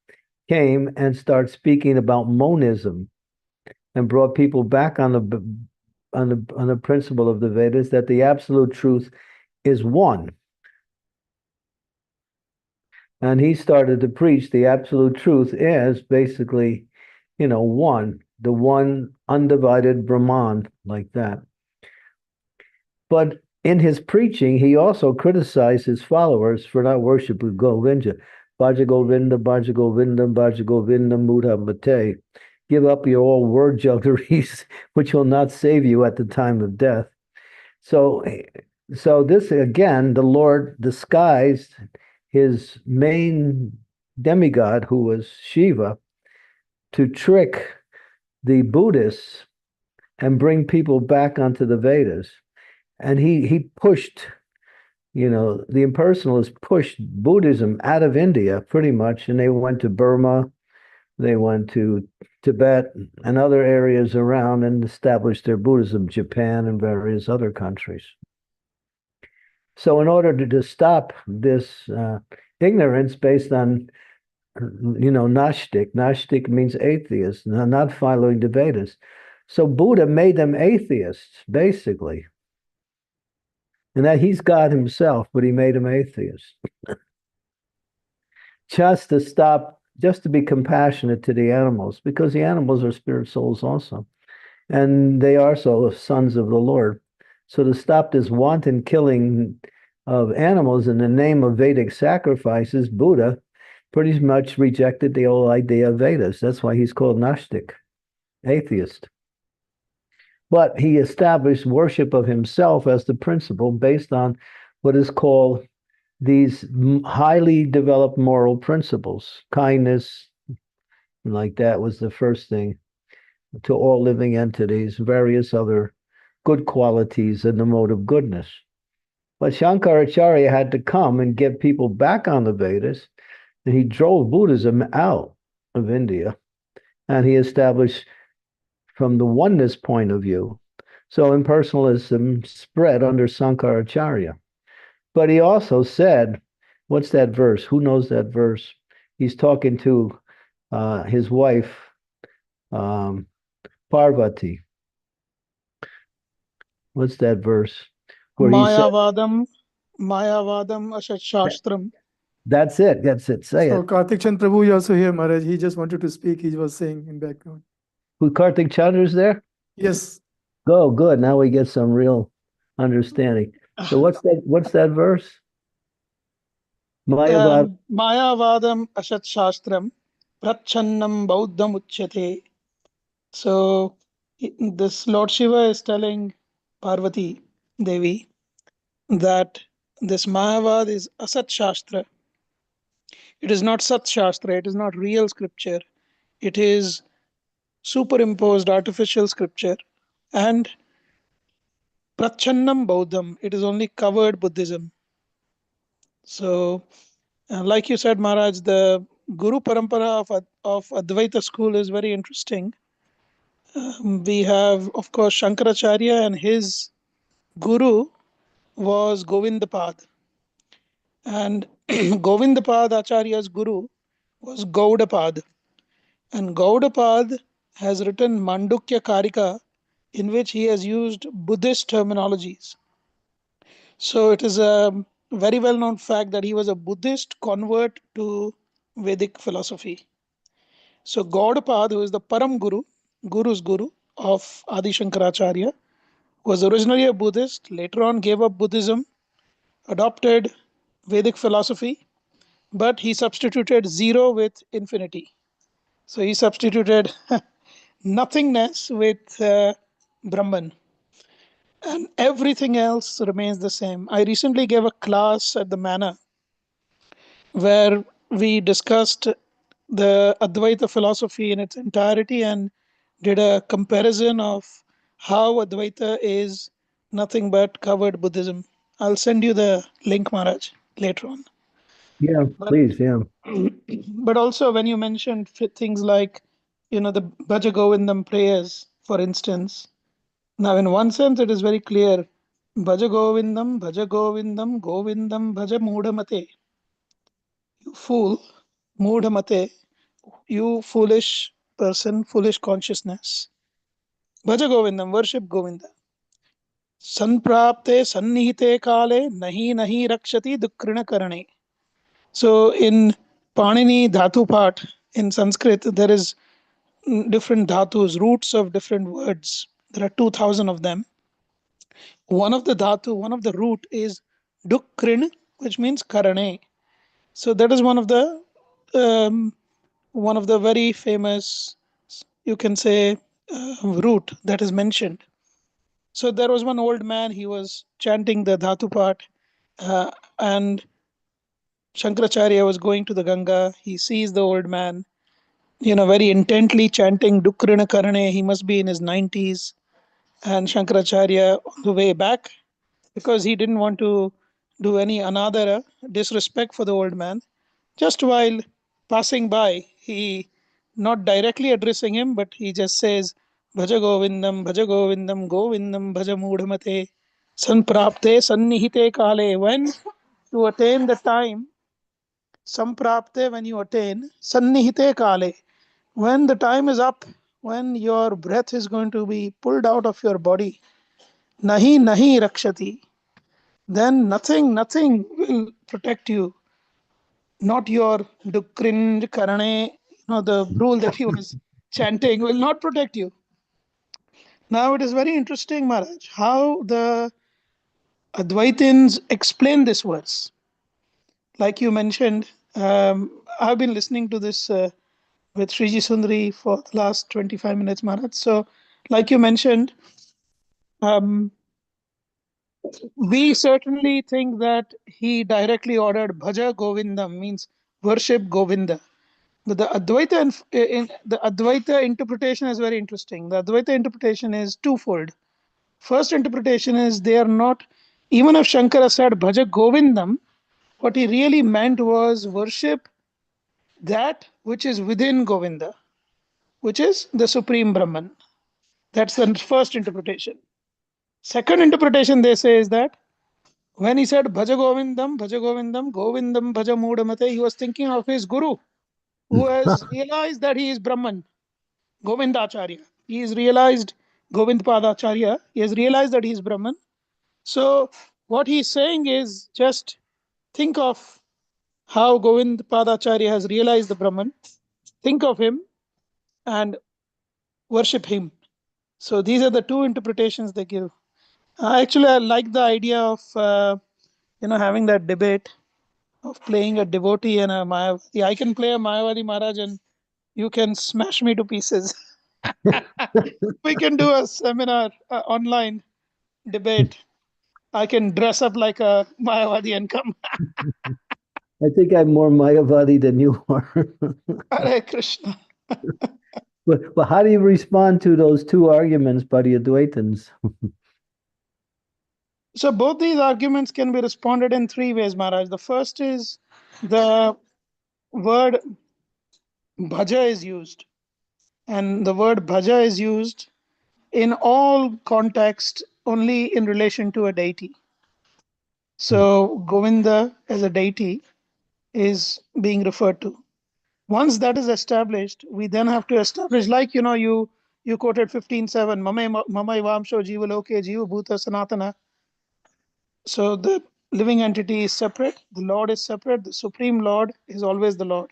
came and started speaking about monism and brought people back on the principle of the Vedas, that the absolute truth is one. And he started to preach the absolute truth is basically, one, the one undivided Brahman, like that. But in his preaching, he also criticized his followers for not worshiping Govinda. Bhaja Govinda, Bhaja Govinda, Bhaja Govinda, Mudha Mate. Give up your all word juggleries, which will not save you at the time of death. So this, again, the Lord disguised his main demigod, who was Shiva, to trick the Buddhists and bring people back onto the Vedas. And he pushed, the impersonalists pushed Buddhism out of India pretty much, and they went to Burma, they went to Tibet and other areas around and established their Buddhism, Japan and various other countries. So in order to stop this ignorance based on, Gnostic means atheist, not following the Vedas. So Buddha made them atheists, basically. And that he's God himself, but he made them atheists. Just to be compassionate to the animals, because the animals are spirit souls also. And they are so sons of the Lord. So to stop this wanton killing of animals in the name of Vedic sacrifices, Buddha pretty much rejected the whole idea of Vedas. That's why he's called Gnostic, atheist. But he established worship of himself as the principle based on what is called these highly developed moral principles. Kindness, like that, was the first thing to all living entities, various other good qualities in the mode of goodness. But Shankaracharya had to come and get people back on the Vedas, and he drove Buddhism out of India, and he established from the oneness point of view. So impersonalism spread under Sankaracharya. But he also said, what's that verse? Who knows that verse? He's talking to his wife, Parvati. What's that verse? Where he said, Mayavadam Ashat Shastram. That's it. Say So it. Karthik Chand Prabhu is also here, Maharaj. He just wanted to speak. He was saying in background. Who Karthik Chandra's there? Yes. Go, good. Now we get some real understanding. So what's that verse? Mayavad. Mayavadam Ashat Shastram Prachannam Bauddham Uchyate. So this Lord Shiva is telling Parvati Devi that this Mayavad is Asat Shastra. It is not Sat Shastra, it is not real scripture. It is superimposed artificial scripture. And Prachannam Bauddham, it is only covered Buddhism. So, like you said, Maharaj, the Guru Parampara of Advaita school is very interesting. We have, of course, Shankaracharya, and his guru was Govindapad. And Govindapad Acharya's guru was Gaudapad. And Gaudapad has written Mandukya Karika, in which he has used Buddhist terminologies. So it is a very well known fact that he was a Buddhist convert to Vedic philosophy. So Gaudapad, who is the Param Guru, Guru's Guru of Adi Shankaracharya, was originally a Buddhist, later on gave up Buddhism, adopted Vedic philosophy, but he substituted zero with infinity. So he substituted nothingness with Brahman, and everything else remains the same. I recently gave a class at the Manor where we discussed the Advaita philosophy in its entirety and did a comparison of how Advaita is nothing but covered Buddhism. I'll send you the link, Maharaj, later on. Yeah, But, please, yeah. but also when you mentioned things like, the Bhaja Govindam prayers, for instance. Now, in one sense, it is very clear. Bhaja Govindam, Govindam, Bhaja Mudhamate. You fool, Mudhamate, you foolish person, foolish consciousness. Bhaja Govindam, worship Govinda. Sanprapte sannihite kale nahi nahi rakshati dukrina karane. So in Panini Dhatu Path in Sanskrit, there is different dhatus, roots of different words. There are 2,000 of them. One of the dhatu, one of the root is dukrin, which means karane. So that is one of the very famous, you can say, root that is mentioned. So there was one old man, he was chanting the dhatu part, and Shankaracharya was going to the Ganga. He sees the old man, very intently chanting Dukrina Karane. He must be in his 90s. And Shankaracharya, on the way back, because he didn't want to do any another disrespect for the old man, just while passing by, he, not directly addressing him, but he just says, Bhaja Govindam, Govindam, Bhaja Mudhamate, Sanprapte, Sannihite Kale. When to attain the time, Samprapte, when you attain, Sannihite Kale. When the time is up, when your breath is going to be pulled out of your body, Nahi Nahi Rakshati, then nothing will protect you. Not your Dukrin Karane, the rule that he was chanting will not protect you. Now it is very interesting, Maharaj, how the Advaitins explain this verse. Like you mentioned, I've been listening to this with Sriji Sundari for the last 25 minutes, Maharaj. So, like you mentioned, we certainly think that he directly ordered Bhaja Govindam, means worship Govinda. But the Advaita interpretation is very interesting. The Advaita interpretation is twofold. First interpretation is they are not, even if Shankara said Bhaja Govindam, what he really meant was worship that which is within Govinda, which is the Supreme Brahman. That's the first interpretation. Second interpretation, they say, is that when he said Bhaja Govindam, Govindam Bhaja Mudhamate, he was thinking of his guru, who has realized that he is Brahman, Govindacharya. He has realized, Govindpadacharya, he has realized that he is Brahman. So what he's saying is just think of how Govindpadacharya has realized the Brahman. Think of him and worship him. So these are the two interpretations they give. Actually, I like the idea of having that debate of playing a devotee and a Mayavadi. I can play a Mayavadi Maharaj and you can smash me to pieces. We can do a seminar online debate. I can dress up like a Mayavadi and come. I think I'm more Mayavadi than you are. Hare Krishna. But how do you respond to those two arguments by the Advaitins? So both these arguments can be responded in three ways, Maharaj. The first is the word bhaja is used. And the word bhaja is used in all context only in relation to a deity. So Govinda as a deity is being referred to. Once that is established, we then have to establish, like you quoted 15:7, Mamai Vamsho Jiva Loke Jiva Bhuta Sanatana. So the living entity is separate, the Lord is separate, the Supreme Lord is always the Lord.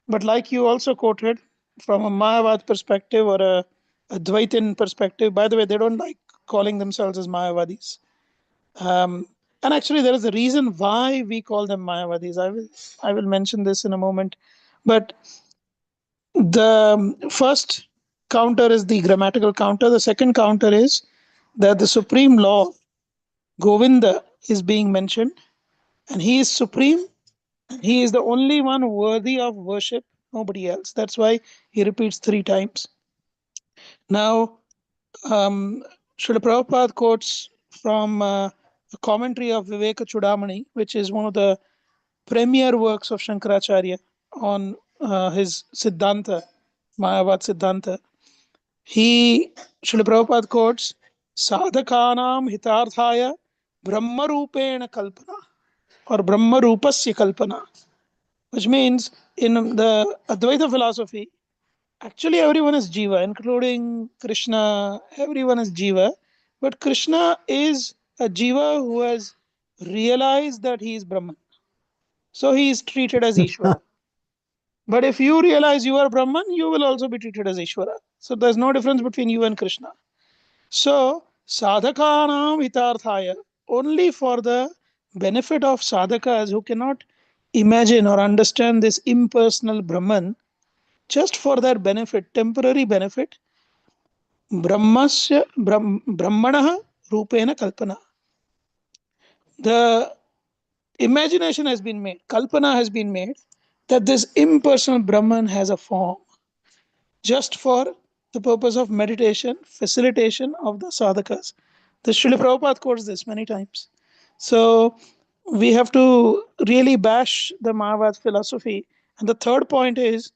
But like you also quoted, from a Mayavad perspective or a Advaitin perspective, by the way, they don't like calling themselves as Mayavadis. And actually, there is a reason why we call them Mayavadis. I will mention this in a moment. But the first counter is the grammatical counter. The second counter is that the Supreme Lord, Govinda, is being mentioned, and he is supreme. He is the only one worthy of worship, nobody else. That's why he repeats 3 times. Now, Srila Prabhupada quotes from a commentary of Viveka Chudamani, which is one of the premier works of Shankaracharya on his Siddhanta, Mayavad Siddhanta. Srila Prabhupada quotes, Sadhakanam hitarthaya Brahma rupena kalpana or Brahma rupasya kalpana, which means in the Advaita philosophy, actually everyone is Jiva, including Krishna, everyone is Jiva. But Krishna is a Jiva who has realized that he is Brahman. So he is treated as Ishvara. But if you realize you are Brahman, you will also be treated as Ishvara. So there's no difference between you and Krishna. So sadhakanam hitarthaya, only for the benefit of sadhakas who cannot imagine or understand this impersonal Brahman, just for their benefit, temporary benefit, brahmanah rupena kalpana. The imagination has been made, kalpana has been made, that this impersonal Brahman has a form, just for the purpose of meditation, facilitation of the sadhakas. The Srila Prabhupada quotes this many times. So we have to really bash the Mayavad philosophy. And the third point is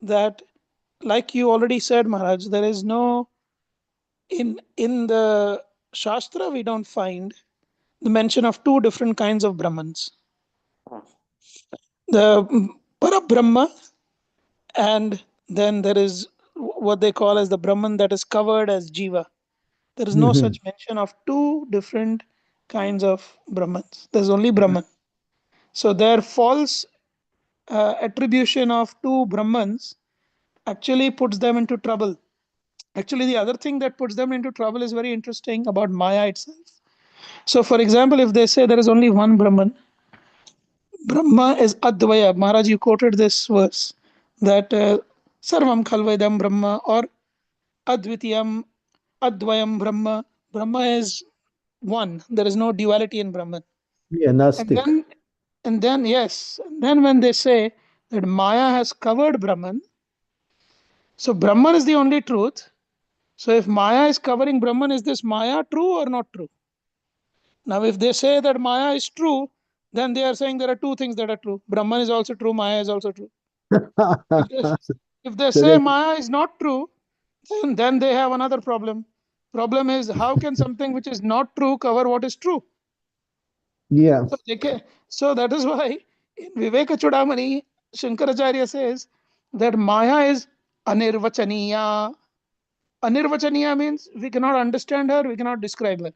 that, like you already said, Maharaj, there is no, in the Shastra, we don't find the mention of 2 different kinds of Brahmans. The Parabrahma, and then there is what they call as the Brahman that is covered as Jiva. There is no such mention of 2 different kinds of Brahmans. There's only Brahman. So their false attribution of 2 Brahmans actually puts them into trouble. Actually, the other thing that puts them into trouble is very interesting about Maya itself. So, for example, if they say there is only one Brahman, Brahma is Advaya. Maharaj, you quoted this verse that Sarvam Khalvaidam Brahma or Advitiyam Advayam Brahma. Brahma is one. There is no duality in Brahman. Yeah, And Gnostic. then yes, and then when they say that Maya has covered Brahman, so Brahman is the only truth. So if Maya is covering Brahman, is this Maya true or not true? Now, if they say that Maya is true, then they are saying there are 2 things that are true. Brahman is also true, Maya is also true. If they So say they, Maya is not true, then they have another problem. Problem is, how can something which is not true cover what is true? yeah. So that is why in Viveka Chudamani, Shankaracharya says that Maya is anirvachaniya. Anirvachaniya means we cannot understand her, we cannot describe her.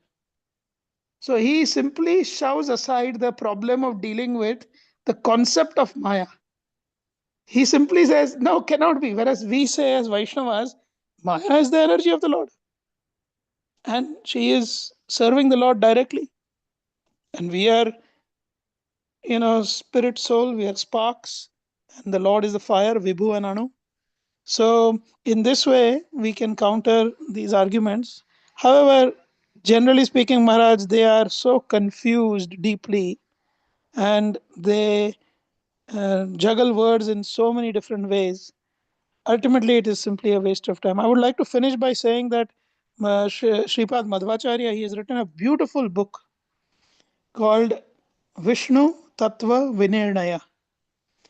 So he simply shoves aside the problem of dealing with the concept of Maya. He simply says, no, cannot be. Whereas we say as Vaishnavas, Maya is the energy of the Lord. And she is serving the Lord directly. And we are, spirit, soul, we are sparks. And the Lord is the fire, Vibhu and Anu. So, in this way, we can counter these arguments. However, generally speaking, Maharaj, they are so confused deeply and they juggle words in so many different ways. Ultimately, it is simply a waste of time. I would like to finish by saying that Sripad Madhvacharya, he has written a beautiful book called Vishnu Tattva Vinirnaya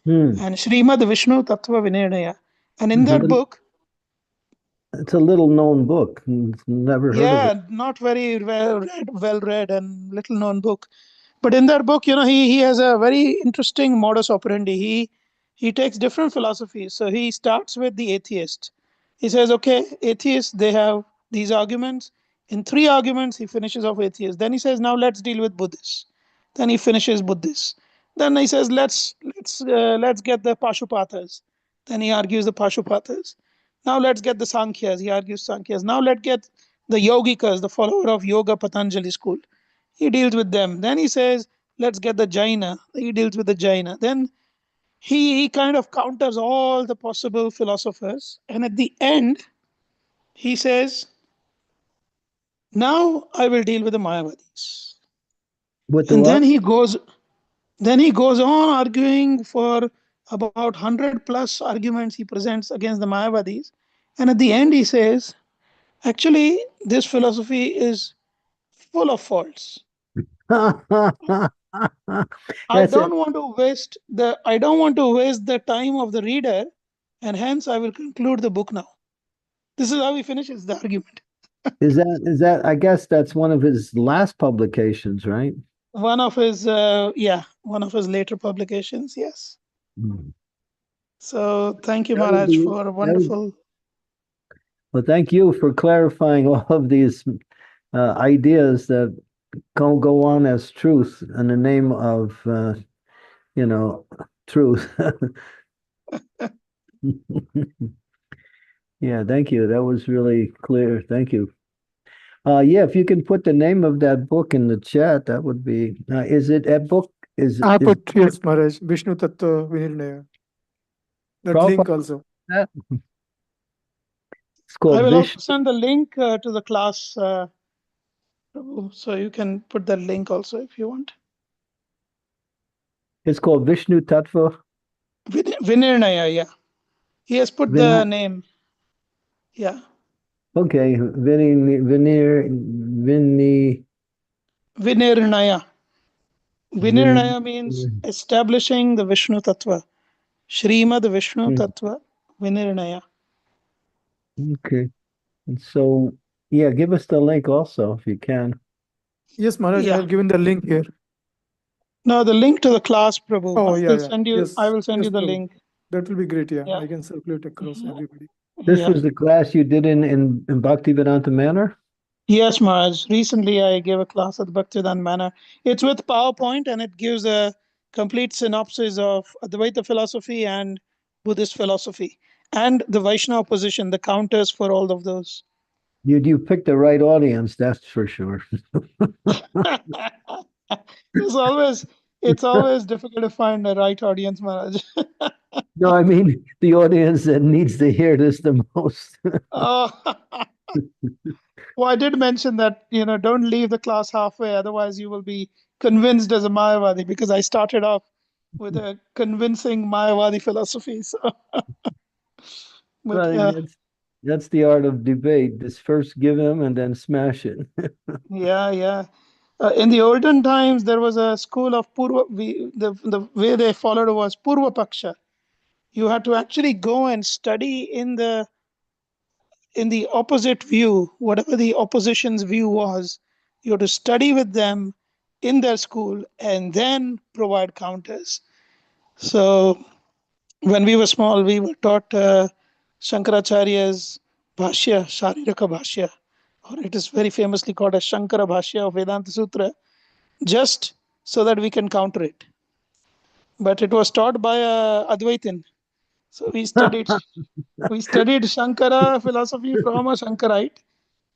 and Srimad Vishnu Tattva Vinirnaya. And in that book, it's a little known book. Never heard of it. not very well read and little known book. But in that book, he has a very interesting modus operandi. He takes different philosophies. So he starts with the atheist. He says, okay, atheists, they have these arguments. In 3 arguments, he finishes off atheists. Then he says, now let's deal with Buddhists. Then he finishes Buddhists. Then he says, let's get the Pashupatas. Then he argues the Pashupatas. Now let's get the Sankhyas. He argues Sankhyas. Now let's get the Yogikas, the follower of Yoga Patanjali school. He deals with them. Then he says, let's get the Jaina. He deals with the Jaina. Then he kind of counters all the possible philosophers. And at the end, he says, now I will deal with the Mayavadis. With the And what? then he goes on arguing for about 100 plus arguments he presents against the Mayavadis. And at the end, he says, actually, this philosophy is full of faults. I That's it. don't want to waste the time of the reader, and hence I will conclude the book now. This is how he finishes the argument. Is that? I guess that's one of his last publications, right? One of his later publications, yes. Hmm. So thank you, That would Maharaj, be- for a that would- wonderful. Well, thank you for clarifying all of these ideas that go on as truth in the name of truth. Yeah, thank you. That was really clear. Thank you. Yeah, if you can put the name of that book in the chat, that would be. Is it a book? I put, yes, Maharaj, Vishnu Tattva Vinirnaya. That link Prabhupada- also. It's I called will also Vishnu. send the link to the class, Prabhu, so you can put that link also if you want. It's called Vishnu Tattva. Vinirnaya, yeah. He has put the name. Yeah. Okay, Vinirnaya. Vinirnaya. Vinirnaya means establishing the Vishnu Tattva. Srimad Vishnu Tattva Vinirnaya. Okay, and so yeah, give us the link also if you can. Yes, Maharaj, I Yeah. have given the link here. No, the link to the class, Prabhu. Oh, I yeah, will yeah. send you. Yes, I will send yes, you the Prabhu. link. That will be great. Yeah, Yeah. I can circulate across everybody. This Yeah. was the class you did in Bhaktivedanta Manor? Yes, Maharaj. Recently, I gave a class at Bhaktivedanta Manor. It's with PowerPoint and it gives a complete synopsis of Advaita philosophy and Buddhist philosophy and the Vaishnava position, the counters for all of those. You picked the right audience, that's for sure. It's always difficult to find the right audience, Maharaj. No, I mean the audience that needs to hear this the most. Oh, well, I did mention that, don't leave the class halfway, otherwise you will be convinced as a Mayavadi, because I started off with a convincing Mayavadi philosophy. So, Well, yeah, that's the art of debate. Just first give them and then smash it. yeah. In the olden times, there was a school of the way they followed was Purva Paksha. You had to actually go and study in the opposite view, whatever the opposition's view was. You had to study with them in their school and then provide counters. So when we were small, we were taught Shankaracharya's Bhashya, Shariraka Bhashya, or it is very famously called as Shankara Bhashya of Vedanta Sutra, just so that we can counter it. But it was taught by Advaitin. So we studied Shankara philosophy from a Shankarite.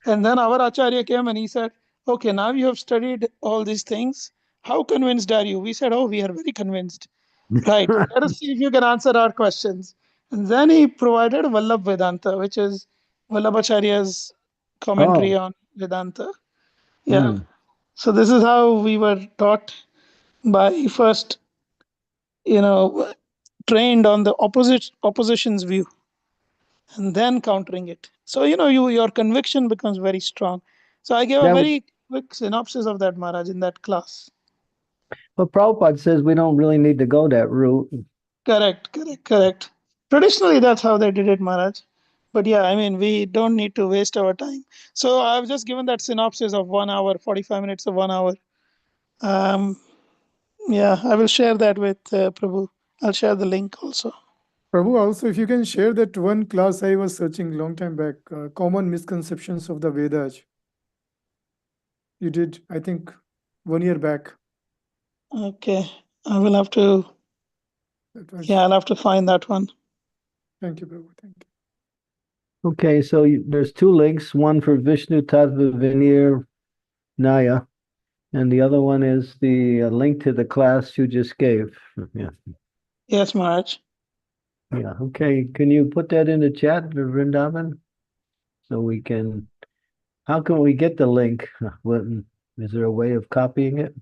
And then our Acharya came and he said, okay, now you have studied all these things. How convinced are you? We said, oh, we are very convinced. Right. Let us see if you can answer our questions. And then he provided Vallabh Vedanta, which is Vallabhacharya's commentary on Vedanta. Yeah. So this is how we were taught by first, trained on the opposition's view and then countering it. So, your conviction becomes very strong. So I gave a That was- very quick synopsis of that, Maharaj, in that class. But Prabhupada says we don't really need to go that route. Correct. Traditionally, that's how they did it, Maharaj. But yeah, I mean, we don't need to waste our time. So I've just given that synopsis of 1 hour, 45 minutes of 1 hour. Yeah, I will share that with Prabhu. I'll share the link also. Prabhu, also, if you can share that one class I was searching long time back, common misconceptions of the Vedas. You did, I think, 1 year back. Okay, I will have to. That was, Yeah, I'll have to find that one. Thank you, Prabhu. Thank you. Okay, so there's two links, one for Vishnu Tattva Vinir Naya, and the other one is the link to the class you just gave. Yeah. Yes, Maharaj. Yeah. Okay. Can you put that in the chat, Vrindavan? So we can, how can we get the link? Is there a way of copying it?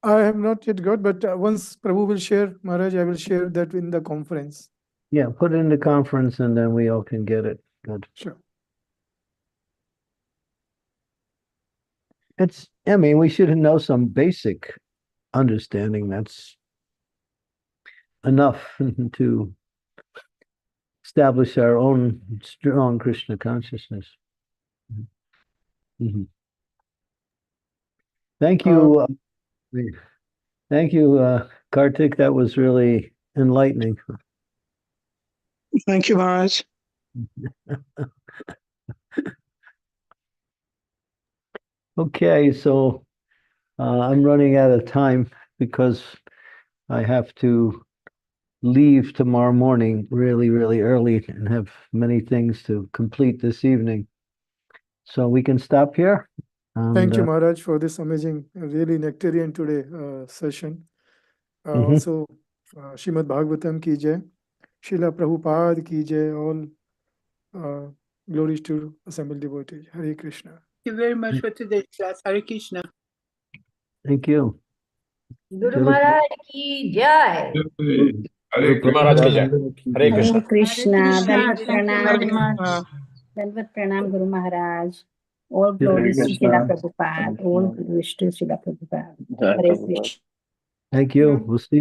I have not yet got, but once Prabhu will share, Maharaj, I will share that in the conference. Yeah, put it in the conference and then we all can get it. Good. Sure. I mean, we should know some basic understanding. That's enough to establish our own strong Krishna consciousness. Mhm. Thank you. Thank you, Kartik. That was really enlightening. Thank you, Maharaj. Okay, so I'm running out of time because I have to leave tomorrow morning really, really early and have many things to complete this evening. So we can stop here. Thank you, Maharaj, for this amazing, really nectarian today session. Also, Srimad Bhagavatam ki jai, Srila Prabhupada ki jai, all glories to assembled devotees. Hare Krishna. Thank you very much for today's class. Hare Krishna. Thank you. Guru Maharaj ki jai. Hare Guru Maharaj ki jai. Hare Krishna. Krishna. Dandavat Thank you very much. Dandavat Pranam, Guru Maharaj. All glories to Srila Prabhupada. All glories to Srila Prabhupada. Hare Krishna. Thank you. We'll see you.